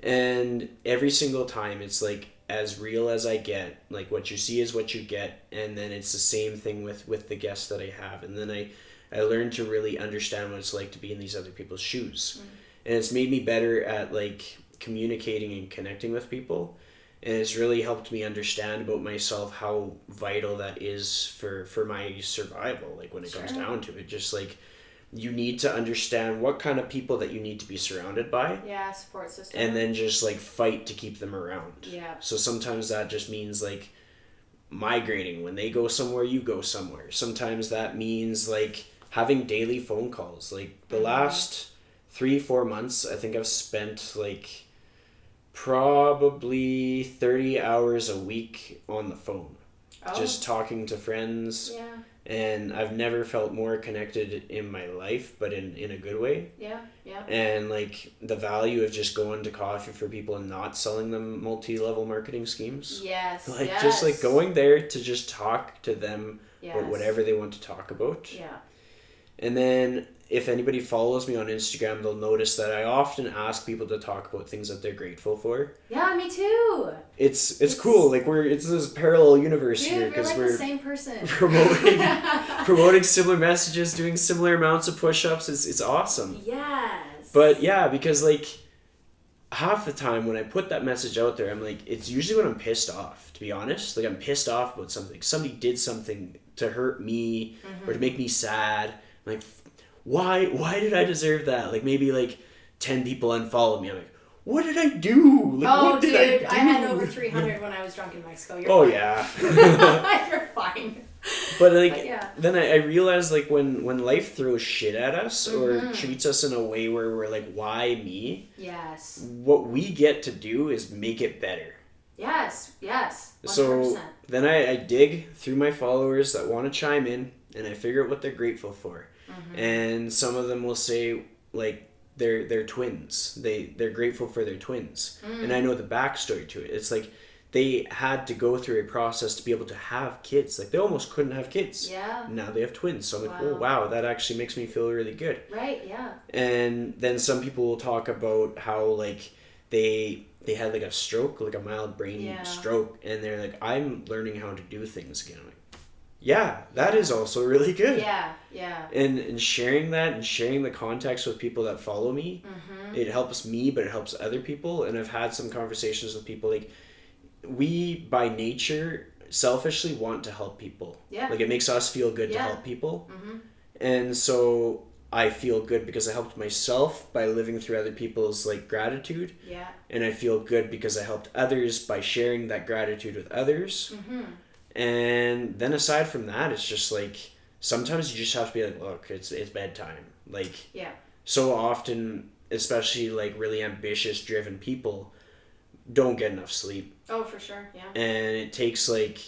And every single time it's like, as real as I get, like, what you see is what you get, and then it's the same thing with the guests that I have. And then I learned to really understand what it's like to be in these other people's shoes. And it's made me better at like communicating and connecting with people. And it's really helped me understand about myself how vital that is for my survival. Like, when it comes down to it, just like, you need to understand what kind of people that you need to be surrounded by.
Yeah, support system.
And then just like fight to keep them around.
Yeah.
So sometimes that just means like migrating. When they go somewhere, you go somewhere. Sometimes that means like having daily phone calls. Like, the last 3-4 months, I think I've spent like probably 30 hours a week on the phone, just talking to friends And I've never felt more connected in my life, but in a good way.
Yeah, yeah.
And like the value of just going to coffee for people and not selling them multi-level marketing schemes.
Yes.
Like
yes.
just like going there to just talk to them
Yes.
about whatever they want to talk about.
Yeah.
And then if anybody follows me on Instagram, they'll notice that I often ask people to talk about things that they're grateful for.
Yeah, me too.
It's cool. Like it's this parallel universe
Dude,
here because
like
we're
the same person.
promoting similar messages, doing similar amounts of push-ups. It's awesome.
Yes.
But yeah, because like half the time when I put that message out there, I'm like, it's usually when I'm pissed off, to be honest. Like I'm pissed off about something. Somebody did something to hurt me or to make me sad. I'm like, why did I deserve that? Like maybe like 10 people unfollowed me. I'm like, what did I do? Like, what did I do?
I had over 300 when I was drunk in Mexico. You're fine.
Yeah.
You're fine.
But like
yeah.
then I realized like when life throws shit at us or treats us in a way where we're like, why me?
Yes.
What we get to do is make it better.
Yes. 100%.
So then I dig through my followers that want to chime in and I figure out what they're grateful for. And some of them will say like they're twins. They're grateful for their twins. And I know the backstory to it. It's like they had to go through a process to be able to have kids. Like they almost couldn't have kids.
Yeah.
Now they have twins. So I'm like, oh wow, that actually makes me feel really good.
Right, yeah.
And then some people will talk about how like they had like a stroke, like a mild brain stroke, and they're like, I'm learning how to do things again. I'm like, yeah, that is also really good.
Yeah.
And sharing that and sharing the context with people that follow me, it helps me, but it helps other people. And I've had some conversations with people like, we by nature selfishly want to help people.
Yeah.
Like it makes us feel good to help people. And so I feel good because I helped myself by living through other people's like gratitude.
Yeah.
And I feel good because I helped others by sharing that gratitude with others. And then aside from that, it's just like sometimes you just have to be like, look, it's bedtime. Like so often, especially like really ambitious, driven people don't get enough sleep.
Oh, for sure, yeah.
And it takes like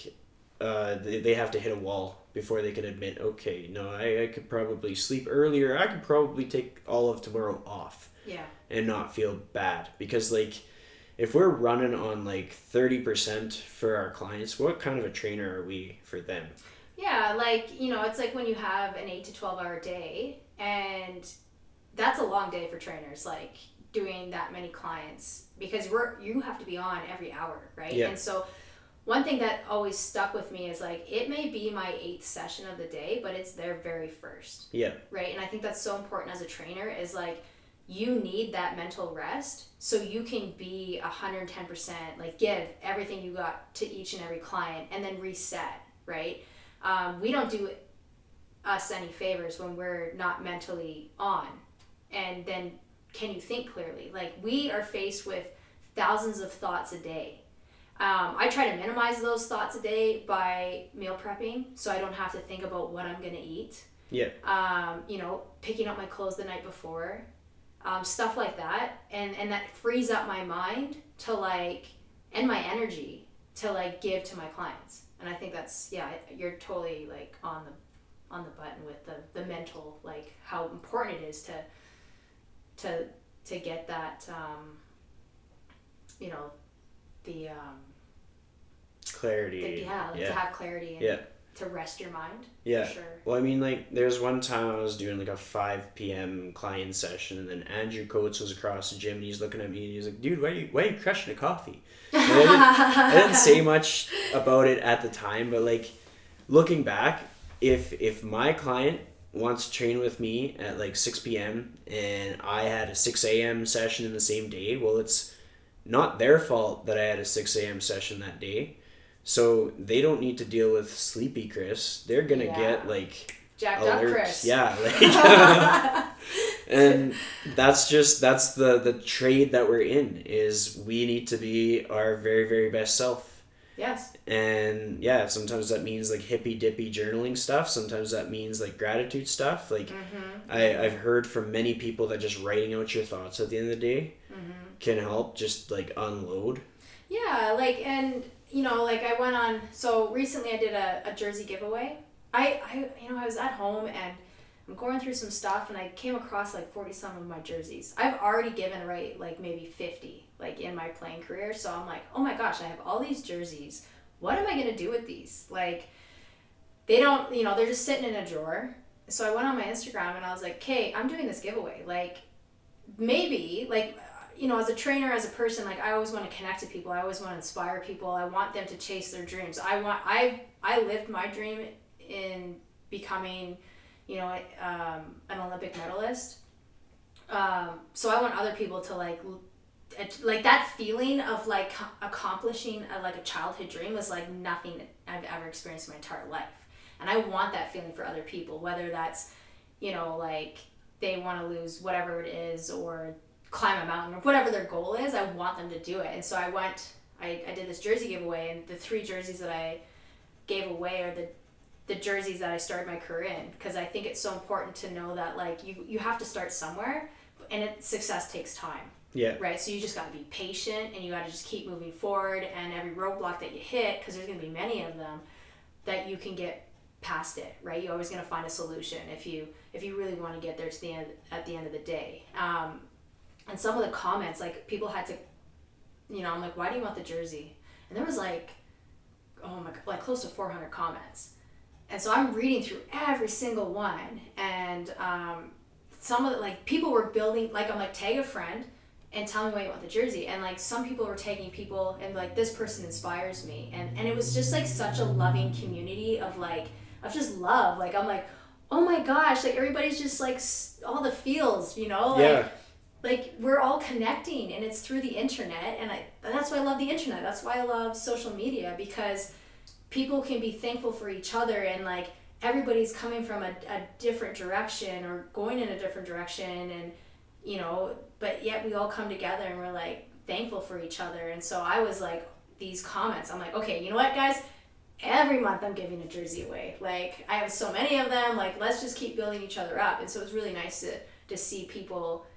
they have to hit a wall before they can admit, okay, no, I could probably sleep earlier. I could probably take all of tomorrow off.
Yeah. And
not feel bad. Because like if we're running on like 30% for our clients, what kind of a trainer are we for them?
Yeah, like, you know, it's like when you have an 8 to 12 hour day, and that's a long day for trainers, like doing that many clients, because you have to be on every hour, right?
Yeah.
And so one thing that always stuck with me is like, it may be my 8th session of the day, but it's their very first.
Yeah.
Right? And I think that's so important as a trainer, is like, you need that mental rest so you can be 110%, like give everything you got to each and every client and then reset, right? We don't do us any favors when we're not mentally on. And then can you think clearly? Like we are faced with thousands of thoughts a day. I try to minimize those thoughts a day by meal prepping so I don't have to think about what I'm going to eat.
Yeah.
You know, picking up my clothes the night before. Stuff like that, and that frees up my mind to like, and my energy to like give to my clients. And I think that's, you're totally like on the button with the mental, like how important it is to get that you know, the
clarity.
to have clarity and to rest your mind.
Yeah.
For sure.
Well, I mean, like, there's one time I was doing like a 5 p.m. client session, and then Andrew Coates was across the gym, and he's looking at me, and he's like, "Dude, why are you crushing a coffee?" And I didn't say much about it at the time, but like, looking back, if my client wants to train with me at like 6 p.m. and I had a 6 a.m. session in the same day, well, it's not their fault that I had a 6 a.m. session that day. So they don't need to deal with sleepy Chris. They're gonna get like
jacked up Chris.
Yeah, like and that's the trade that we're in, is we need to be our very, very best self.
Yes.
And yeah, sometimes that means like hippy dippy journaling stuff. Sometimes that means like gratitude stuff. Like I've heard from many people that just writing out your thoughts at the end of the day can help just like unload. Yeah,
like, and you know, like I went on, so recently I did a jersey giveaway, I was at home and I'm going through some stuff and I came across like 40 some of my jerseys. I've already given away like maybe 50 like in my playing career. So I'm like, oh my gosh, I have all these jerseys. What am I going to do with these? Like, they don't, they're just sitting in a drawer. So I went on my Instagram and I was like, okay, I'm doing this giveaway. Like, maybe, like, as a trainer, as a person, like, I always want to connect to people. I always want to inspire people. I want them to chase their dreams. I lived my dream in becoming, an Olympic medalist. So I want other people to like that feeling of like accomplishing a childhood dream was like nothing I've ever experienced in my entire life. And I want that feeling for other people, whether that's, like they want to lose whatever it is or climb a mountain or whatever their goal is. I want them to do it. And so I did this jersey giveaway, and the 3 jerseys that I gave away are the jerseys that I started my career in, because I think it's so important to know that like you have to start somewhere, and success takes time.
Yeah.
Right. So you just got to be patient, and you got to just keep moving forward, and every roadblock that you hit, because there's going to be many of them, that you can get past it. Right. You're always going to find a solution if you really want to get there to the end at the end of the day. And some of the comments, like people had to, I'm like, why do you want the jersey? And there was like, oh my God, like close to 400 comments. And so I'm reading through every single one, and some of the, like, people were building, like, I'm like, tag a friend and tell me why you want the jersey. And like some people were tagging people and like, this person inspires me. And it was just like such a loving community of just love. Like, I'm like, oh my gosh, like everybody's just like all the feels,
Yeah.
Like we're all connecting, and it's through the internet. And that's why I love the internet. That's why I love social media, because people can be thankful for each other, and like everybody's coming from a different direction or going in a different direction, and but yet we all come together and we're like thankful for each other. And so I was like, these comments, I'm like, okay, you know what, guys, every month I'm giving a jersey away. Like, I have so many of them, like, let's just keep building each other up. And so it was really nice to see people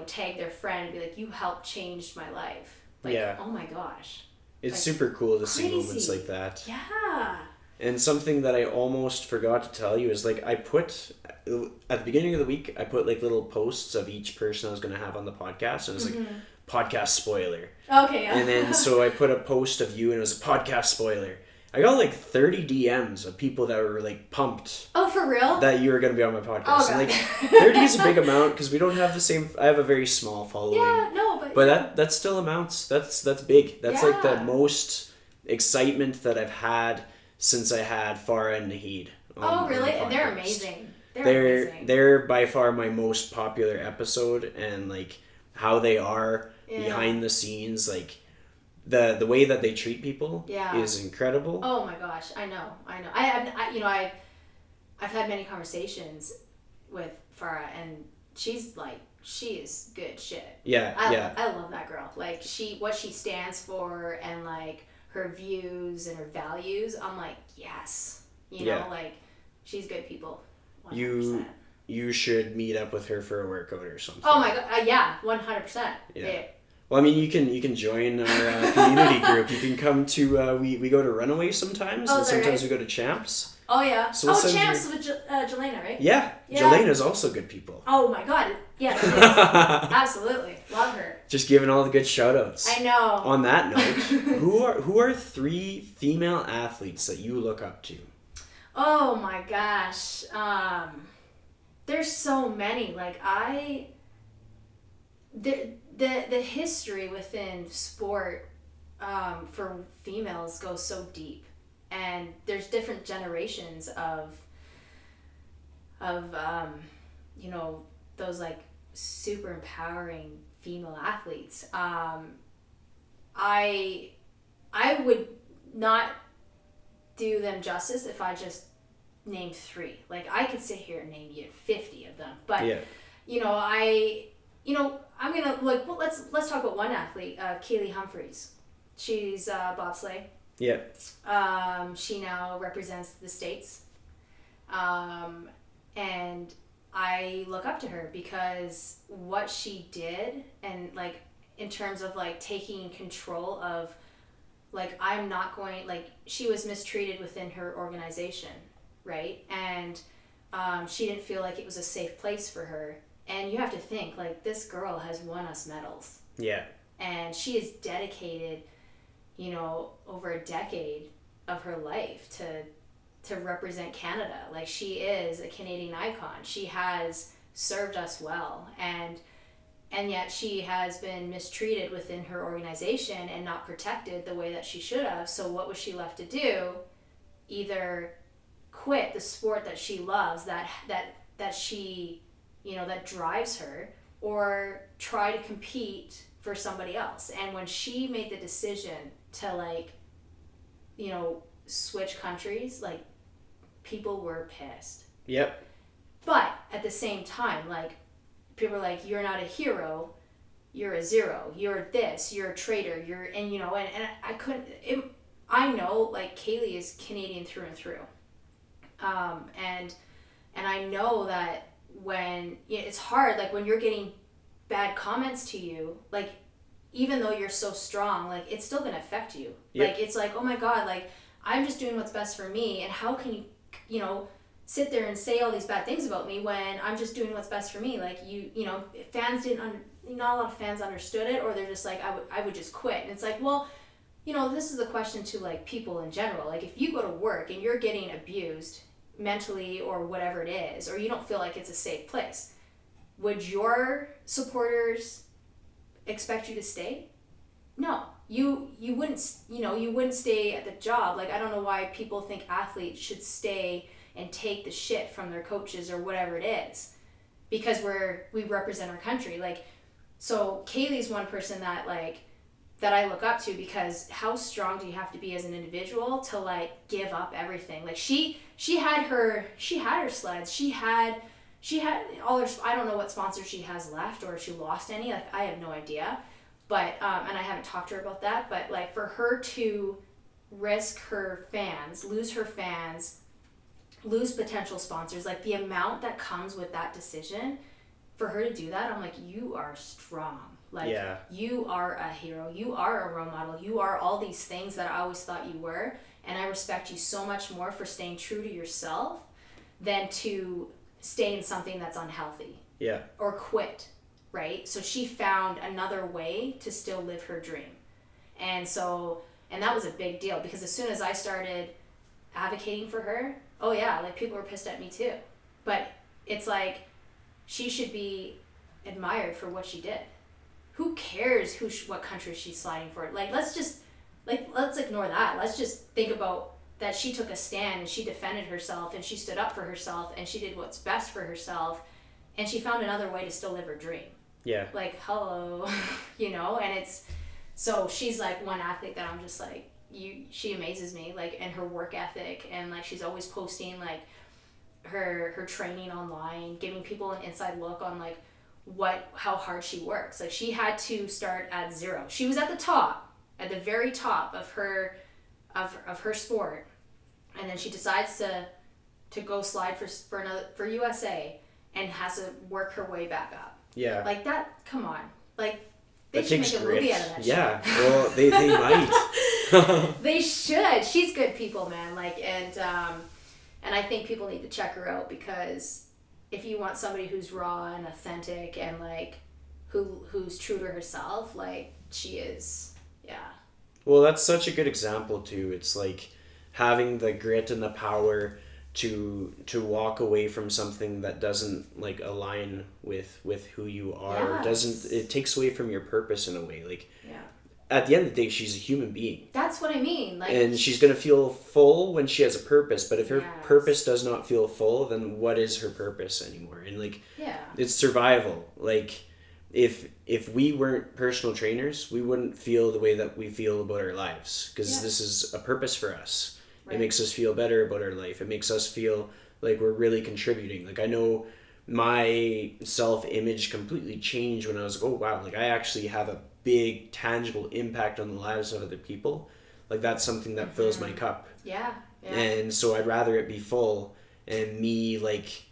tag their friend and be like, you helped change my life. Like, yeah. Oh my gosh.
It's
like,
super cool to
crazy.
see moments like that.
Yeah.
And something that I almost forgot to tell you is like I put at the beginning of the week, I put like little posts of each person I was going to have on the podcast, and it was like podcast spoiler.
Okay. Yeah.
And then so I put a post of you, and it was a podcast spoiler. I got like 30 DMs of people that were like pumped.
Oh, for real?
That you were going to be on my podcast.
Oh,
and like 30 is a big amount because we don't have the same. I have a very small following.
Yeah, no,
but that still amounts. That's big. That's like the
Yeah.
most excitement that I've had since I had Farah and Naheed.
Oh, really?
On the
And they're
podcast.
amazing. Amazing.
They're by far my most popular episode, and like how they are behind the scenes, like the way that they treat people is incredible.
Oh my gosh, I know. I've had many conversations with Farah, and she is good shit.
Yeah,
I love that girl. Like what she stands for, and like her views and her values. I'm like, yes, like she's good people. 100%.
You should meet up with her for a workout or something.
Oh my god, yeah, 100%. Yeah.
Well, I mean, you can join our community group. You can come to we go to Runaway sometimes, and sometimes we go to Champs.
Oh yeah.
So
Champs with Jelena, right?
Yeah. Jelena's also good people.
Oh my god, yeah, she is. Absolutely, love her.
Just giving all the good shout outs.
I know.
On that note, who are 3 female athletes that you look up to?
Oh my gosh, there's so many. Like the history within sport for females goes so deep, and there's different generations of those like super empowering female athletes. I would not do them justice if I just named 3. Like, I could sit here and name you 50 of them, but I'm gonna let's talk about one athlete, Kaylee Humphreys. She's bobsleigh.
Yeah.
She now represents the States, and I look up to her because what she did, and like in terms of like taking control of, like, I'm not going, like, she was mistreated within her organization, right? And she didn't feel like it was a safe place for her. And you have to think, like, this girl has won us medals.
Yeah.
And she is dedicated, you know, over a decade of her life to represent Canada. Like, she is a Canadian icon. She has served us well. And yet she has been mistreated within her organization and not protected the way that she should have. So what was she left to do? Either quit the sport that she loves, that she, you know, that drives her, or try to compete for somebody else. And when she made the decision to, like, you know, switch countries, like, people were pissed.
Yep.
But at the same time, like, people are like, you're not a hero, you're a zero, you're this, you're a traitor, and you know, and I couldn't, I know, like, Kaylee is Canadian through and through. And I know that when, it's hard, like, when you're getting bad comments to you, like, even though you're so strong, like, it's still gonna affect you.
Yep.
Like, it's like, oh my God, like, I'm just doing what's best for me, and how can you, you know, sit there and say all these bad things about me when I'm just doing what's best for me? Like, you know, fans not a lot of fans understood it, or they're just like, I would just quit. And it's like, well, you know, this is a question to, like, people in general. Like, if you go to work and you're getting abused mentally or whatever it is, or you don't feel like it's a safe place, would your supporters expect you to stay? No. You wouldn't, you know, you wouldn't stay at the job. Like, I don't know why people think athletes should stay and take the shit from their coaches or whatever it is, because we represent our country. Like, so Kaylee's one person that, like, that I look up to, because how strong do you have to be as an individual to, like, give up everything? Like, she had her sleds, she had all her, I don't know what sponsors she has left, or if she lost any, like, I have no idea. But and I haven't talked to her about that, but, like, for her to risk her fans, lose potential sponsors, like, the amount that comes with that decision, for her to do that, I'm like, you are strong. Like, yeah. You are a hero, you are a role model, you are all these things that I always thought you were, and I respect you so much more for staying true to yourself than to stay in something that's unhealthy.
Yeah.
Or quit, right? So she found another way to still live her dream. And that was a big deal, because as soon as I started advocating for her, oh yeah, like, people were pissed at me too. But it's like, she should be admired for what she did. Who cares what country she's sliding for? Like, let's ignore that. Let's just think about that she took a stand and she defended herself and she stood up for herself and she did what's best for herself, and she found another way to still live her dream.
Yeah.
Like, hello, you know, and so she's, like, one athlete that I'm just like, she amazes me, like, and her work ethic, and, like, she's always posting, like, her training online, giving people an inside look on, like, how hard she works. Like, she had to start at zero. She was at the very top of her sport, and then she decides to go slide for USA, and has to work her way back up.
Yeah.
Like, that, come on. Like, they should make a movie out of that shit.
Yeah, well, they might.
They should. She's good people, man. Like, and I think people need to check her out, because if you want somebody who's raw and authentic and, like, who's true to herself, like, she is, yeah.
Well, that's such a good example too. It's like having the grit and the power to walk away from something that doesn't, like, align with who you are.
Yes.
It takes away from your purpose in a way. Like,
yeah.
At the end of the day, she's a human being.
That's what I mean. Like,
and she's going to feel full when she has a purpose. But if her purpose does not feel full, then what is her purpose anymore? And, like, it's survival. Like, if we weren't personal trainers, we wouldn't feel the way that we feel about our lives, because this is a purpose for us. Right. It makes us feel better about our life. It makes us feel like we're really contributing. Like, I know my self-image completely changed when I was like, oh wow, like, I actually have a big tangible impact on the lives of other people. Like, that's something that fills my cup.
Yeah.
And so I'd rather it be full and me, like,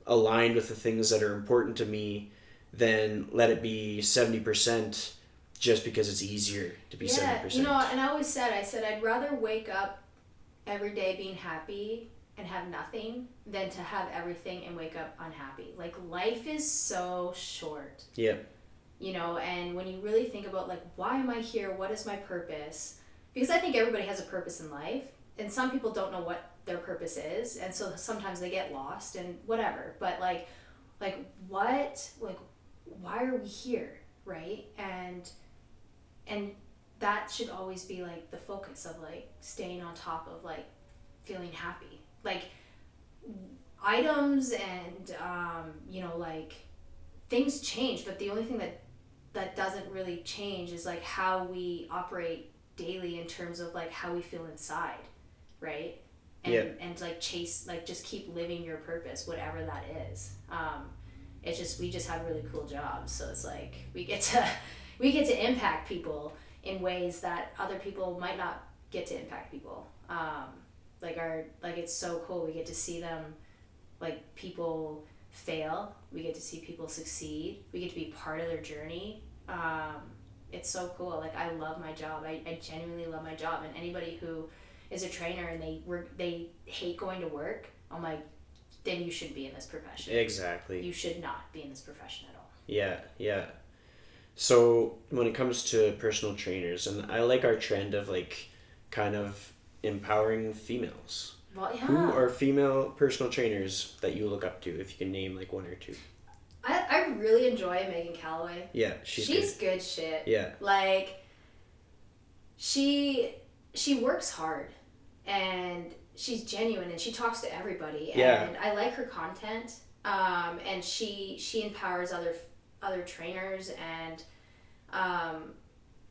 aligned with the things that are important to me than let it be 70% just because it's easier to be 70%.
You know, and I said I'd rather wake up every day being happy and have nothing than to have everything and wake up unhappy. Like, life is so short.
Yeah.
You know, and when you really think about, like, why am I here? What is my purpose? Because I think everybody has a purpose in life, and some people don't know what their purpose is, and so sometimes they get lost and whatever. But what, like, why are we here, right? And that should always be, like, the focus of, like, staying on top of, like, feeling happy. Like, items and you know, like, things change, but the only thing that doesn't really change is, like, how we operate daily in terms of, like, how we feel inside, right? And like, chase, like, just keep living your purpose, whatever that is. It's just, we just have really cool jobs, so it's like we get to impact people in ways that other people might not get to impact people. It's so cool. We get to see them, like, people fail. We get to see people succeed. We get to be part of their journey. It's so cool. Like, I love my job. I genuinely love my job. And anybody who is a trainer and they hate going to work, I'm like, then you shouldn't be in this profession.
Exactly.
You should not be in this profession at all.
Yeah. So when it comes to personal trainers, and I like our trend of, like, kind of empowering females.
Well, yeah.
Who are female personal trainers that you look up to, if you can name, like, one or two?
I really enjoy Megan Calloway.
Yeah, she's
good shit.
Yeah.
Like, she works hard, and she's genuine, and she talks to everybody, and I like her content. And she empowers other trainers, and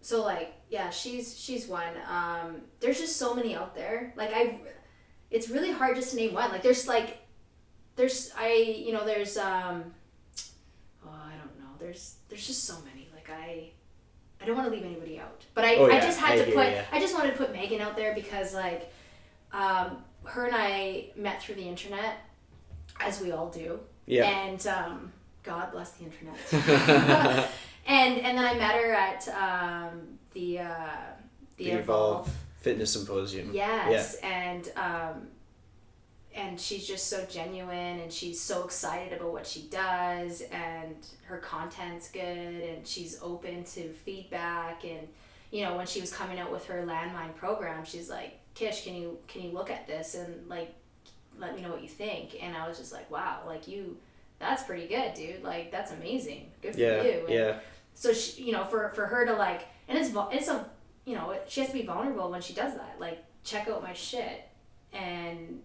so, like, yeah, she's one. There's just so many out there. Like, it's really hard just to name one. Like, there's I don't know. There's just so many. Like, I don't want to leave anybody out. But I just wanted to put Megan out there because, like, her and I met through the internet, as we all do.
Yeah.
And God bless the internet. and then I met her at the Evolve
Fitness Symposium.
Yes. Yeah. And she's just so genuine, and she's so excited about what she does, and her content's good, and she's open to feedback. And, you know, when she was coming out with her landmine program, she's like, Kish, can you look at this and, like, let me know what you think? And I was just like, wow, like, that's pretty good, dude. Like, that's amazing. Good for you. And so she, you know, for her to, like, and it's a, you know, she has to be vulnerable when she does that. Like, check out my shit. And,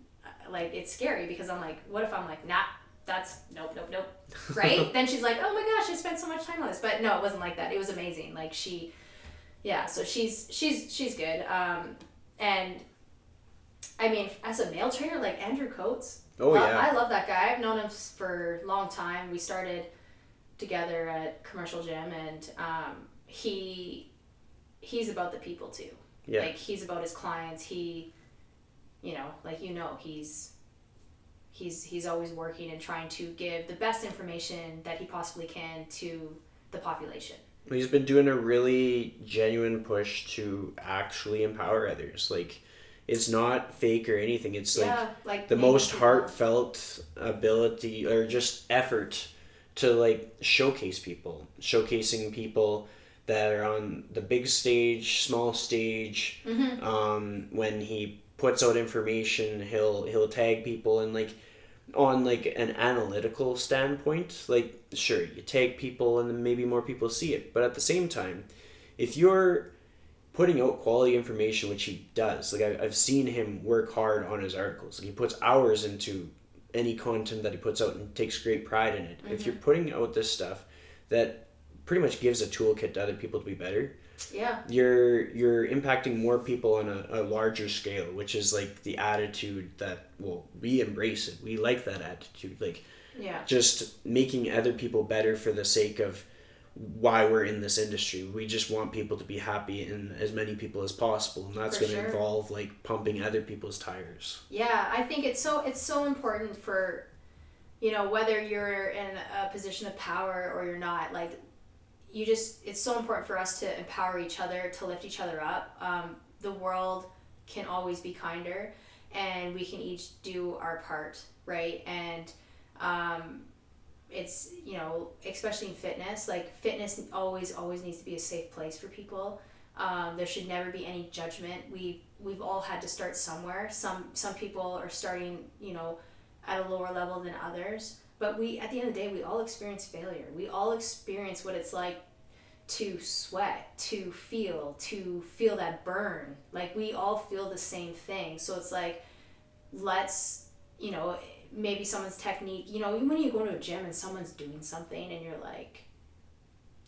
like, it's scary because I'm like, what if I'm like, nah, that's nope. Right? Then she's like, oh my gosh, I spent so much time on this. But no, it wasn't like that. It was amazing. Like, so she's good. And I mean, as a male trainer, like Andrew Coates. I love that guy. I've known him for a long time. We started together at Commercial Gym, and he's about the people too. Yeah. Like, he's about his clients. He, you know, like, you know, he's always working and trying to give the best information that he possibly can to the population.
He's been doing a really genuine push to actually empower others. Like, it's not fake or anything. It's like the most heartfelt ability or just effort to, like, showcasing people that are on the big stage, small stage. Mm-hmm. When he puts out information, he'll tag people, and, like, on, like, an analytical standpoint, like, sure, you tag people and then maybe more people see it, but at the same time, if you're putting out quality information, which he does, like, I've seen him work hard on his articles. Like, he puts hours into any content that he puts out and takes great pride in it. Mm-hmm. If you're putting out this stuff that pretty much gives a toolkit to other people to be better, you're impacting more people on a larger scale, which is, like, the attitude that, well, we embrace it. We like that attitude, like, just making other people better for the sake of why we're in this industry. We just want people to be happy, and as many people as possible, and that's going to involve, like, pumping other people's tires.
Yeah, I think it's so important for, you know, whether you're in a position of power or you're not, like, it's so important for us to empower each other, to lift each other up. The world can always be kinder. and we can each do our part, right? And it's, you know, especially in fitness, like fitness always needs to be a safe place for people. There should never be any judgment. We've all had to start somewhere. Some people are starting, you know, at a lower level than others, but we, at the end of the day, we all experience failure. We all experience what it's like to sweat, to feel that burn. Like, we all feel the same thing. So it's like, let's, you know, maybe someone's technique, you know, when you go to a gym and someone's doing something and you're like,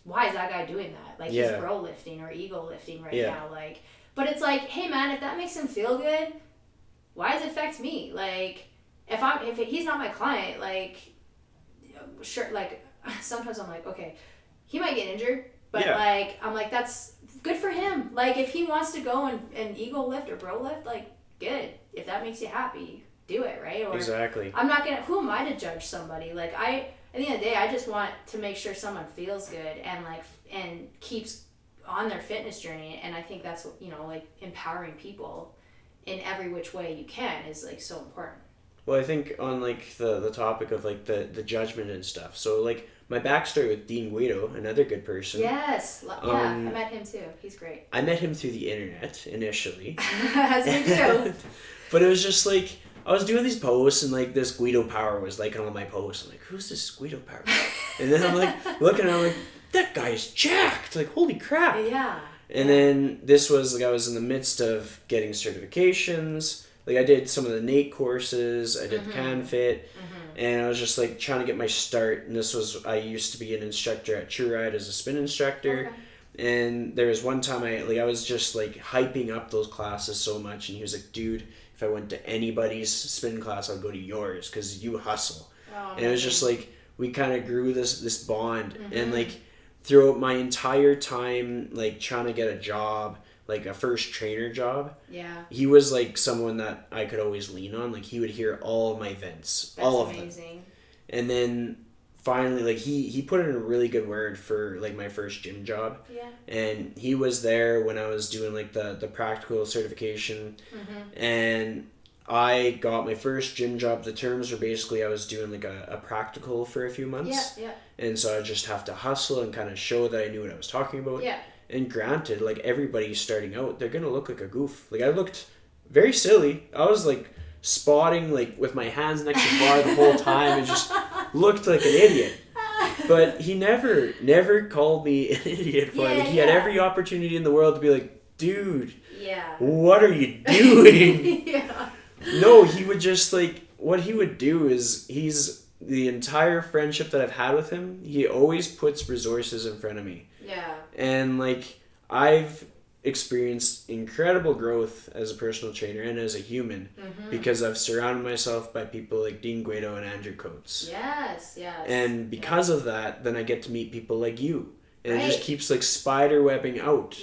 why is that guy doing that? Like, he's bro lifting or ego lifting right now. Like, but it's like, hey man, if that makes him feel good, why does it affect me? Like, if he's not my client, like, sure, like, sometimes I'm like, okay, he might get injured, but like, I'm like, that's good for him. Like, if he wants to go and ego lift or bro lift, like, good. If that makes you happy, do it, right? Or
exactly.
I'm not gonna, who am I to judge somebody? Like, at the end of the day, I just want to make sure someone feels good and like, and keeps on their fitness journey. And I think that's what, you know, like, empowering people in every which way you can is like so important.
Well, I think on like the topic of like the judgment and stuff. So like my backstory with Dean Guido, another good person.
Yes, yeah, I met him too. He's great.
I met him through the internet initially.
As me too.
But it was just like, I was doing these posts and like this Guido Power was liking all my posts. I'm like, who's this Guido Power? And then I'm like looking, I'm like, that guy's jacked. Like, holy crap.
Yeah.
And then this was like, I was in the midst of getting certifications. Like, I did some of the NATE courses, I did CanFit, and I was just like trying to get my start. And this was, I used to be an instructor at True Ride as a spin instructor. Okay. And there was one time I was just like hyping up those classes so much, and he was like, dude, if I went to anybody's spin class, I'd go to yours because you hustle. Oh, and it was just like, we kind of grew this bond. And like throughout my entire time, like trying to get a job, like a first trainer job, he was like someone that I could always lean on. Like, he would hear all of my events.
That's
all of
amazing.
them. And then finally, like, he put in a really good word for like my first gym job. And he was there when I was doing like the practical certification. And I got my first gym job. The terms were basically I was doing like a practical for a few months. And so I just have to hustle and kind of show that I knew what I was talking about. And granted, like, everybody starting out, they're gonna look like a goof. Like, I looked very silly. I was like spotting like with my hands next to the bar the whole time and just looked like an idiot. But he never called me an idiot for it. Like, he had every opportunity in the world to be like, dude, what are you doing? No, he would just like, what he would do is, he's the entire friendship that I've had with him, he always puts resources in front of me. And like, I've experienced incredible growth as a personal trainer and as a human because I've surrounded myself by people like Dean Guido and Andrew Coates. And because of that, then I get to meet people like you. And it just keeps like spider webbing out.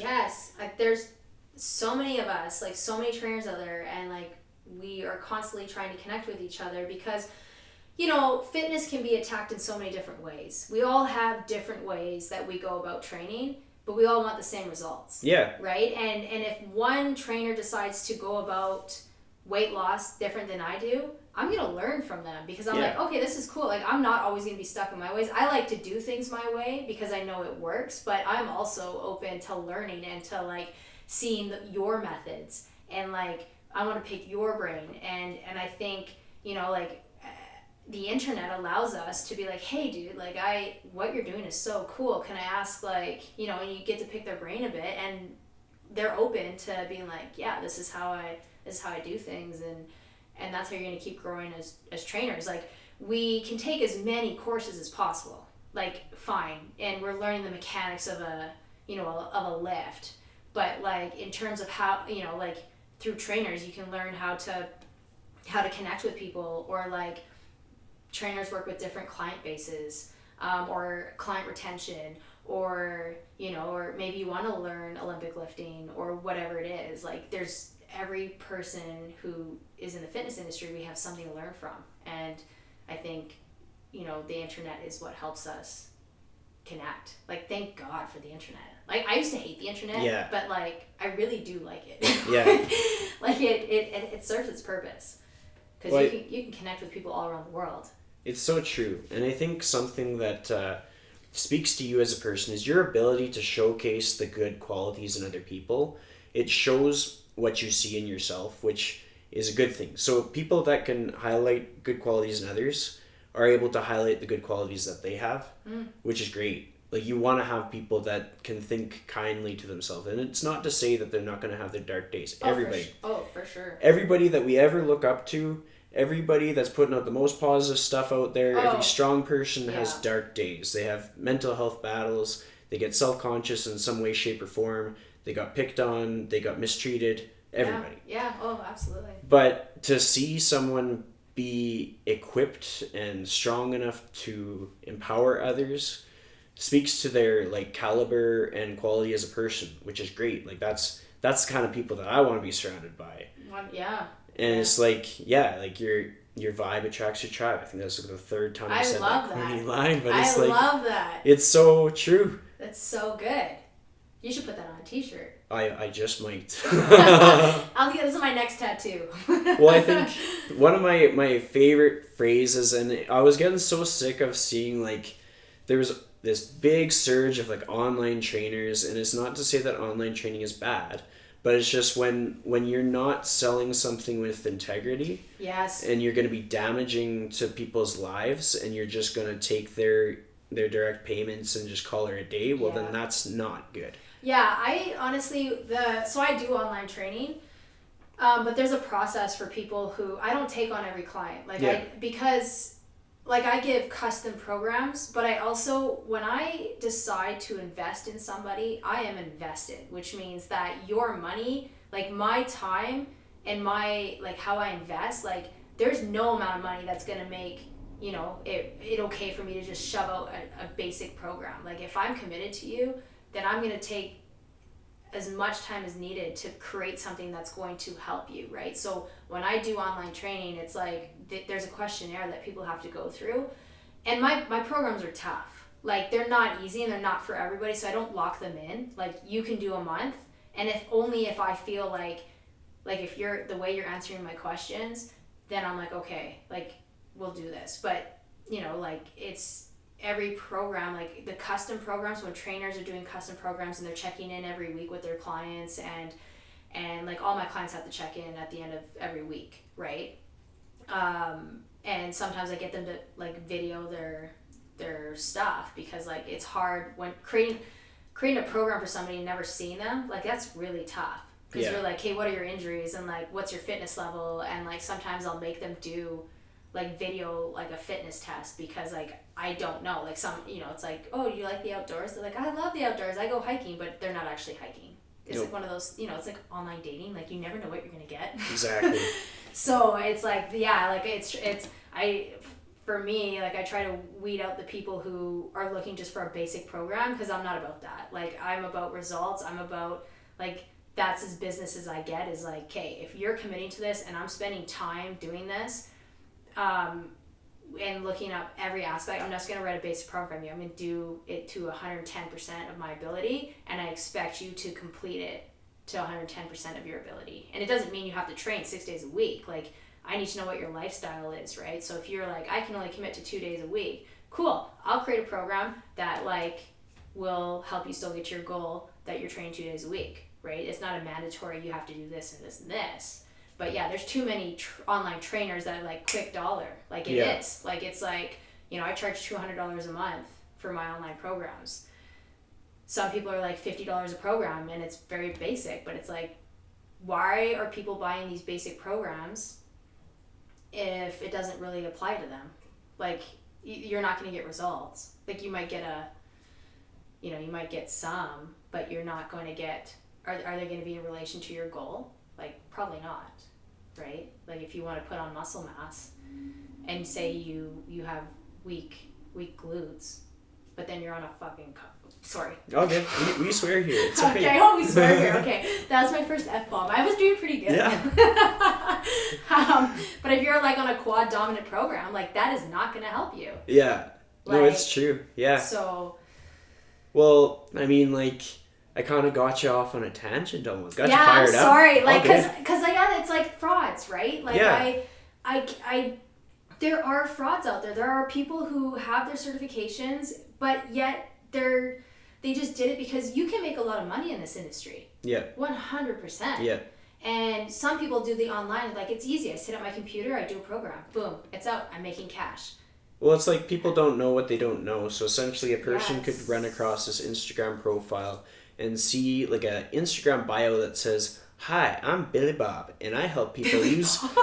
Like, there's so many of us, like so many trainers out there, and like, we are constantly trying to connect with each other because, you know, fitness can be attacked in so many different ways. We all have different ways that we go about training, but we all want the same results. Right? And if one trainer decides to go about weight loss different than I do, I'm going to learn from them because I'm like, okay, this is cool. Like, I'm not always going to be stuck in my ways. I like to do things my way because I know it works, but I'm also open to learning and to like seeing your methods, and like, I want to pick your brain. And I think, you know, like, the internet allows us to be like, hey dude, like, what you're doing is so cool. Can I ask, like, you know, and you get to pick their brain a bit, and they're open to being like, yeah, this is how I do things. And that's how you're going to keep growing as trainers. Like, we can take as many courses as possible, like, fine. And we're learning the mechanics of a lift, but like, in terms of how, you know, like, through trainers, you can learn how to connect with people, or like, trainers work with different client bases, or client retention, or, you know, or maybe you want to learn Olympic lifting or whatever it is. Like, there's every person who is in the fitness industry, we have something to learn from. And I think, you know, the internet is what helps us connect. Like, thank God for the internet. Like, I used to hate the internet,
Yeah.
but like I really do like it.
Yeah.
Like it serves its purpose because
Well,
you can connect with people all around the world.
It's so true. And I think something that speaks to you as a person is your ability to showcase the good qualities in other people. It shows what you see in yourself, which is a good thing. So people that can highlight good qualities in others are able to highlight the good qualities that they have, which is great. Like, you want to have people that can think kindly to themselves. And it's not to say that they're not going to have their dark days. Everybody.
For sure.
Everybody that we ever look up to, everybody that's putting out the most positive stuff out there, every strong person has dark days. They have mental health battles. They get self-conscious in some way, shape, or form. They got picked on. They got mistreated. Everybody.
Yeah. Oh, absolutely.
But to see someone be equipped and strong enough to empower others speaks to their like caliber and quality as a person, which is great. Like, that's the kind of people that I want to be surrounded by.
Yeah.
And it's like, like your vibe attracts your tribe. I think that's like the third time I said that corny line, but it's
I love that.
It's so true.
That's so good. You should put that on a t-shirt.
I just might.
I'll get this is my next tattoo.
Well, I think one of my favorite phrases, and I was getting so sick of seeing like there was this big surge of like online trainers, and it's not to say that online training is bad, but it's just when you're not selling something with integrity,
yes,
and you're going to be damaging to people's lives, and you're just going to take their direct payments and just call it a day, well, then that's not good.
Yeah, I honestly, so I do online training, but there's a process for people who, I don't take on every client. Because I give custom programs, but I also, when I decide to invest in somebody, I am invested, which means that your money, like my time and my, like how I invest, like there's no amount of money that's going to make, it okay for me to just shove out a basic program. Like, if I'm committed to you, then I'm going to take as much time as needed to create something that's going to help you, right? So when I do online training, it's like there's a questionnaire that people have to go through. And my programs are tough. Like, they're not easy and they're not for everybody, so I don't lock them in. Like, you can do a month, and if I feel like if you're the way you're answering my questions, then I'm like, okay, like, we'll do this. But, it's every program, like the custom programs, when trainers are doing custom programs and they're checking in every week with their clients, and like all my clients have to check in at the end of every week, right? And sometimes I get them to like video their stuff, because like it's hard when creating a program for somebody and never seeing them, like that's really tough, because you're like, hey, what are your injuries, and like what's your fitness level, and like sometimes I'll make them do like video like a fitness test, because like I don't know, like some, it's like, oh, you like the outdoors? They're like, I love the outdoors, I go hiking, but they're not actually hiking. It's like one of those, it's like online dating, like you never know what you're gonna get.
Exactly.
So it's like, for me, like I try to weed out the people who are looking just for a basic program, because I'm not about that. Like, I'm about results. I'm about like, that's as business as I get, is like, okay, if you're committing to this and I'm spending time doing this, and looking up every aspect, I'm just going to write a basic program. I'm going to do it to 110% of my ability, and I expect you to complete it to 110% of your ability. And it doesn't mean you have to train 6 days a week. Like, I need to know what your lifestyle is, right? So if you're like, I can only commit to 2 days a week, cool. I'll create a program that like will help you still get your goal that you're training 2 days a week, right? It's not a mandatory, you have to do this and this and this. But yeah, there's too many online trainers that are like quick dollar. Like it is. Like, it's like, I charge $200 a month for my online programs. Some people are like $50 a program, and it's very basic, but it's like, why are people buying these basic programs if it doesn't really apply to them? Like, you're not going to get results. Like, you might get you might get some, but you're not going to get, are they going to be in relation to your goal? Like, probably not, right? Like, if you want to put on muscle mass and say you have weak glutes, but then you're on a fucking sorry.
Okay, we swear here. It's okay.
Okay, we swear here. Okay, that was my first F-bomb. I was doing pretty good.
Yeah.
But if you're like on a quad dominant program, like that is not going to help you.
Yeah. No,
Like,
it's true. Yeah.
So,
Well, I mean, like, I kind of got you off on a tangent almost. Got you
Yeah,
fired
I'm
up.
sorry. Like,
All good.
cause yeah, it's like frauds, right? Like,
Yeah.
I, there are frauds out there. There are people who have their certifications, but yet they just did it because you can make a lot of money in this industry.
Yeah.
100%.
Yeah.
And some people do the online, like, it's easy. I sit at my computer, I do a program, boom, it's out. I'm making cash.
Well, it's like people don't know what they don't know. So essentially, a person
Yes.
could run across this Instagram profile and see like a Instagram bio that says, "Hi, I'm Billy Bob, and I help people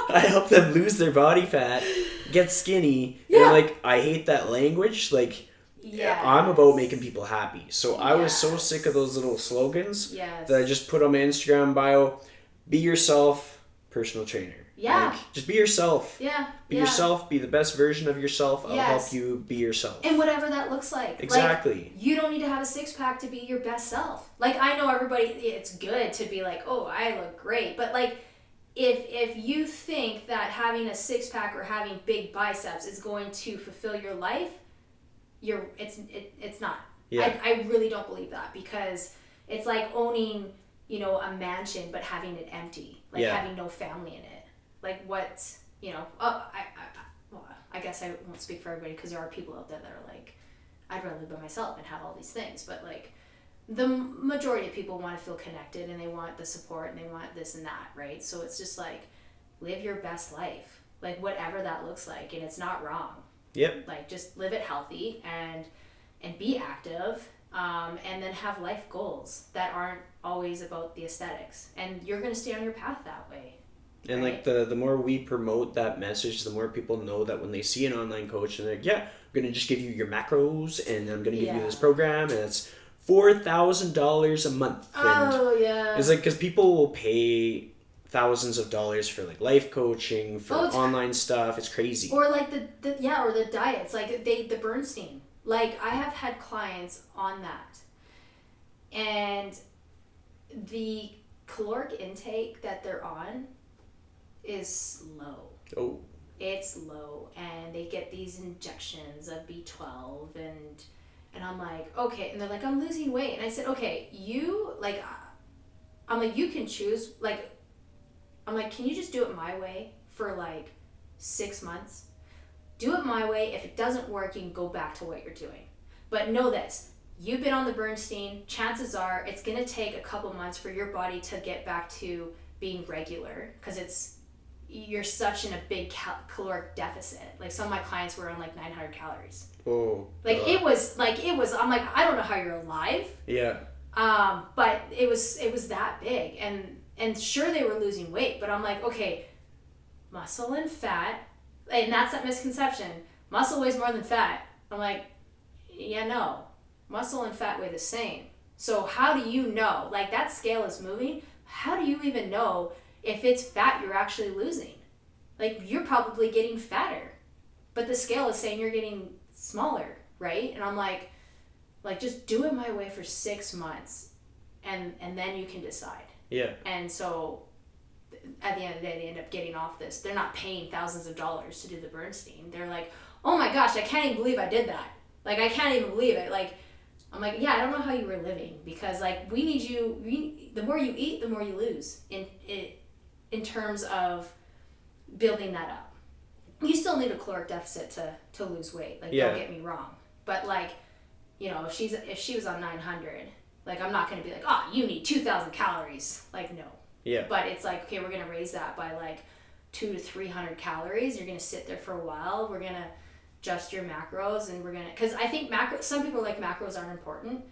I help them lose their body fat, get skinny."
Yeah.
And like, I hate that language. Like,
Yes.
I'm about making people happy. So I was so
Yes.
sick of those little slogans
Yes.
that I just put on my Instagram bio: "Be yourself, personal trainer."
Yeah.
Like, just be yourself.
Yeah.
Be
yeah.
yourself. Be the best version of yourself. I'll
Yes.
help you be yourself.
And whatever that looks like.
Exactly.
Like, you don't need to have a six-pack to be your best self. Like, I know everybody, it's good to be like, oh, I look great. But, like, if you think that having a six-pack or having big biceps is going to fulfill your life, it's not.
Yeah.
I really don't believe that, because it's like owning, a mansion but having it empty. Like,
Yeah.
having no family in it. Like, what, I guess I won't speak for everybody, because there are people out there that are like, I'd rather live by myself and have all these things. But, like, the majority of people want to feel connected, and they want the support, and they want this and that, right? So it's just like, live your best life, like, whatever that looks like, and it's not wrong.
Yep.
Like, just live it healthy and be active, and then have life goals that aren't always about the aesthetics, and you're going to stay on your path that way.
And
right?
like the more we promote that message, the more people know that when they see an online coach and they're like, yeah, I'm gonna just give you your macros and I'm gonna give you this program and it's $4,000 a month.
Oh,
And
yeah.
it's like, because people will pay thousands of dollars for like life coaching, for online stuff. It's crazy.
Or like or the diets, like the Bernstein. Like, I have had clients on that, and the caloric intake that they're on is low.
Oh.
It's low, and they get these injections of B12, and I'm like, okay, and they're like, I'm losing weight, and I said, okay, I'm like, you can choose, like, I'm like, can you just do it my way for like 6 months? Do it my way. If it doesn't work, you can go back to what you're doing. But know this, you've been on the Bernstein, chances are it's going to take a couple months for your body to get back to being regular, because you're such in a big caloric deficit. Like, some of my clients were on like 900 calories.
Oh.
Like, it was, I'm like, I don't know how you're alive.
Yeah.
But it was that big, and sure, they were losing weight, but I'm like, okay, muscle and fat, and that's that misconception. Muscle weighs more than fat. I'm like, yeah, no. Muscle and fat weigh the same. So how do you know? Like, that scale is moving. How do you even know if it's fat you're actually losing? Like, you're probably getting fatter, but the scale is saying you're getting smaller, right? And I'm like, just do it my way for 6 months, and then you can decide.
Yeah.
And so at the end of the day, they end up getting off this. They're not paying thousands of dollars to do the Bernstein. They're like, oh my gosh, I can't even believe I did that. Like, I can't even believe it. Like, I'm like, yeah, I don't know how you were living, because like, we need you, the more you eat, the more you lose in terms of building that up. You still need a caloric deficit to lose weight. Like, don't get me wrong. But like, if she was on 900, like, I'm not going to be like, oh, you need 2,000 calories. Like, no.
Yeah.
But it's like, okay, we're going to raise that by like 200 to 300 calories. You're going to sit there for a while. We're going to adjust your macros, and we're going to, because I think some people are like, macros aren't important,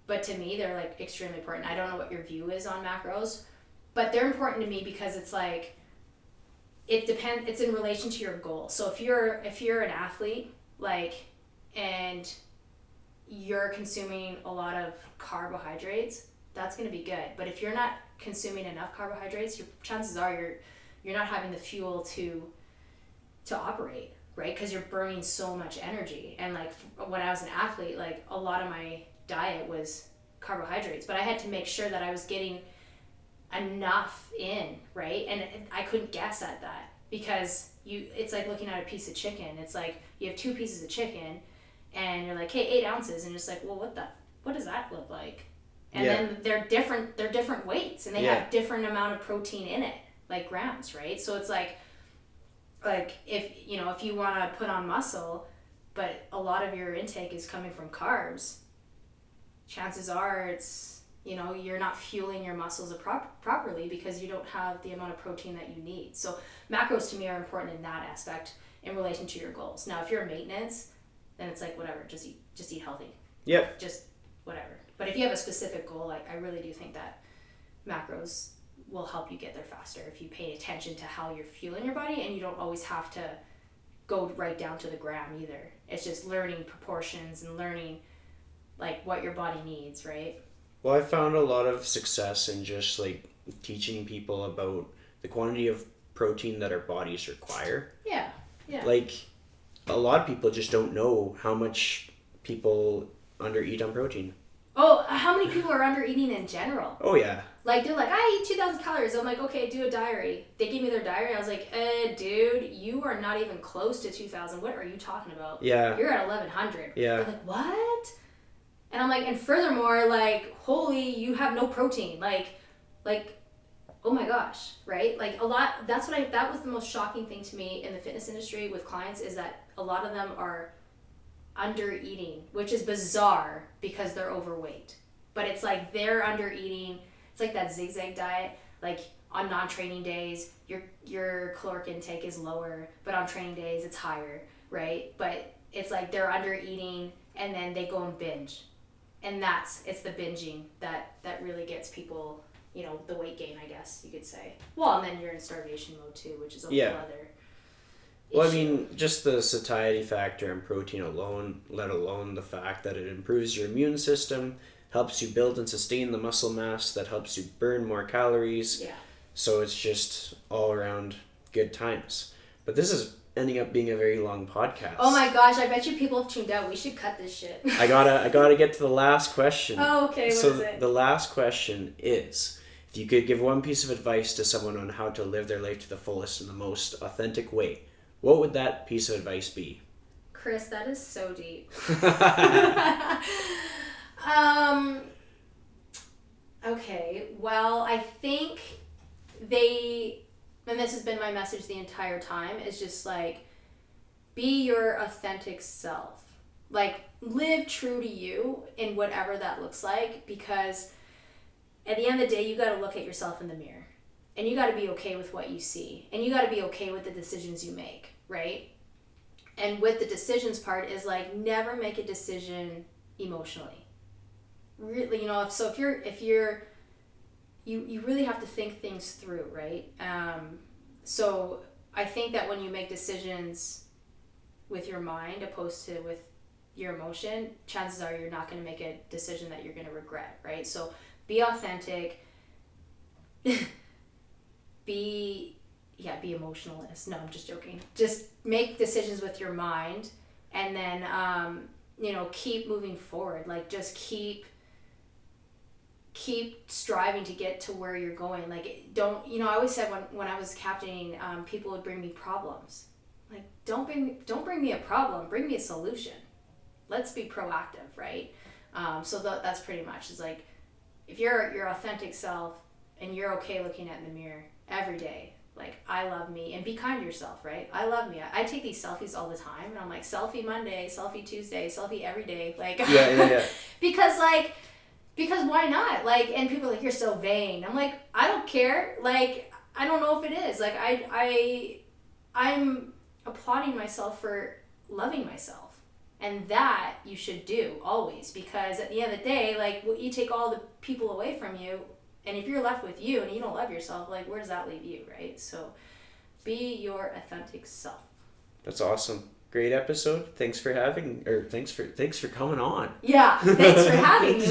but to me, they're like extremely important. I don't know what your view is on macros, but they're important to me, because it's like, it depends, it's in relation to your goal. So if you're an athlete, like, and you're consuming a lot of carbohydrates, that's going to be good. But if you're not consuming enough carbohydrates, your chances are you're not having the fuel to operate, right? Because you're burning so much energy. And like, when I was an athlete, like, a lot of my diet was carbohydrates, but I had to make sure that I was getting enough in, right? And I couldn't guess at that, because it's like looking at a piece of chicken. It's like, you have 2 pieces of chicken, and you're like, hey, 8 ounces, and it's like, well, what what does that look like? And
Yeah.
then they're different weights, and they
Yeah.
have different amount of protein in it, like grams, right? So it's like if you know, if you want to put on muscle, but a lot of your intake is coming from carbs, chances are it's, you know, you're not fueling your muscles properly because you don't have the amount of protein that you need. So macros to me are important in that aspect in relation to your goals. Now, if you're maintenance, then it's like whatever, just eat healthy.
Yep.
Just whatever. But if you have a specific goal, like I really do think that macros will help you get there faster if you pay attention to how you're fueling your body, and you don't always have to go right down to the gram either. It's just learning proportions and learning like what your body needs, right?
Well, I found a lot of success in just like teaching people about the quantity of protein that our bodies require.
Yeah. Yeah.
Like, a lot of people just don't know how much people undereat on protein.
Oh, how many people are under eating in general?
Oh, yeah.
Like, they're like, I eat 2,000 calories. I'm like, okay, do a diary. They gave me their diary. I was like, dude, you are not even close to 2,000. What are you talking about?
Yeah.
You're at 1,100.
Yeah.
They're like, what? And I'm like, and furthermore, like, holy, you have no protein. Like, oh my gosh, right? Like, that was the most shocking thing to me in the fitness industry with clients, is that a lot of them are under eating, which is bizarre because they're overweight. But it's like they're under eating. It's like that zigzag diet. Like, on non-training days, your caloric intake is lower, but on training days it's higher, right? But it's like they're under eating and then they go and binge. And it's the binging that really gets people, you know, the weight gain, I guess you could say. Well, and then you're in starvation mode too, which is a whole other
Well, I
issue.
mean, just the satiety factor in protein alone, let alone the fact that it improves your immune system, helps you build and sustain the muscle mass that helps you burn more calories.
Yeah.
So it's just all around good times. But this is ending up being a very long podcast.
Oh my gosh, I bet you people have tuned out. We should cut this shit.
I gotta get to the last question.
Oh, okay, what
so
is it?
The last question is, if you could give one piece of advice to someone on how to live their life to the fullest in the most authentic way, what would that piece of advice be?
Chris, that is so deep. Okay, well, I think and this has been my message the entire time, is just like, be your authentic self. Like, live true to you in whatever that looks like, because at the end of the day, you got to look at yourself in the mirror, and you got to be okay with what you see, and you got to be okay with the decisions you make, right? And with the decisions part is like, never make a decision emotionally. Really, you know, if you really have to think things through, right? So I think that when you make decisions with your mind opposed to with your emotion, chances are you're not going to make a decision that you're going to regret, right? So be authentic. Be emotionless. No, I'm just joking. Just make decisions with your mind, and then you know, keep moving forward. Like, just keep striving to get to where you're going. Like, don't, you know, I always said when I was captaining, people would bring me problems. Like, don't bring me a problem, bring me a solution. Let's be proactive, right? So that's pretty much, is like, if you're your authentic self and you're okay looking at in the mirror every day, like, I love me, and be kind to yourself, right? I love me. I take these selfies all the time, and I'm like, selfie Monday, selfie Tuesday, selfie every day, like,
Yeah.
because why not? Like, and people are like, you're so vain. I'm like, I don't care. Like, I don't know if it is. Like, I'm applauding myself for loving myself. And that you should do always, because at the end of the day, like, you take all the people away from you, and if you're left with you and you don't love yourself, like, where does that leave you, right? So be your authentic self.
That's awesome. Great episode. Thanks for coming on.
Yeah, thanks for having me.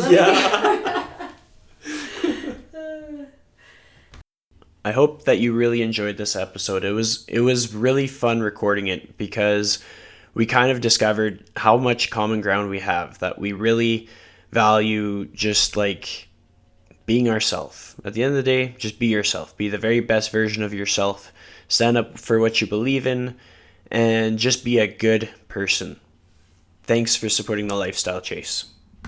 I hope that you really enjoyed this episode. It was really fun recording it, because we kind of discovered how much common ground we have, that we really value just like being ourselves. At the end of the day, just be yourself. Be the very best version of yourself. Stand up for what you believe in, and just be a good person. Thanks for supporting the Lifestyle Chase.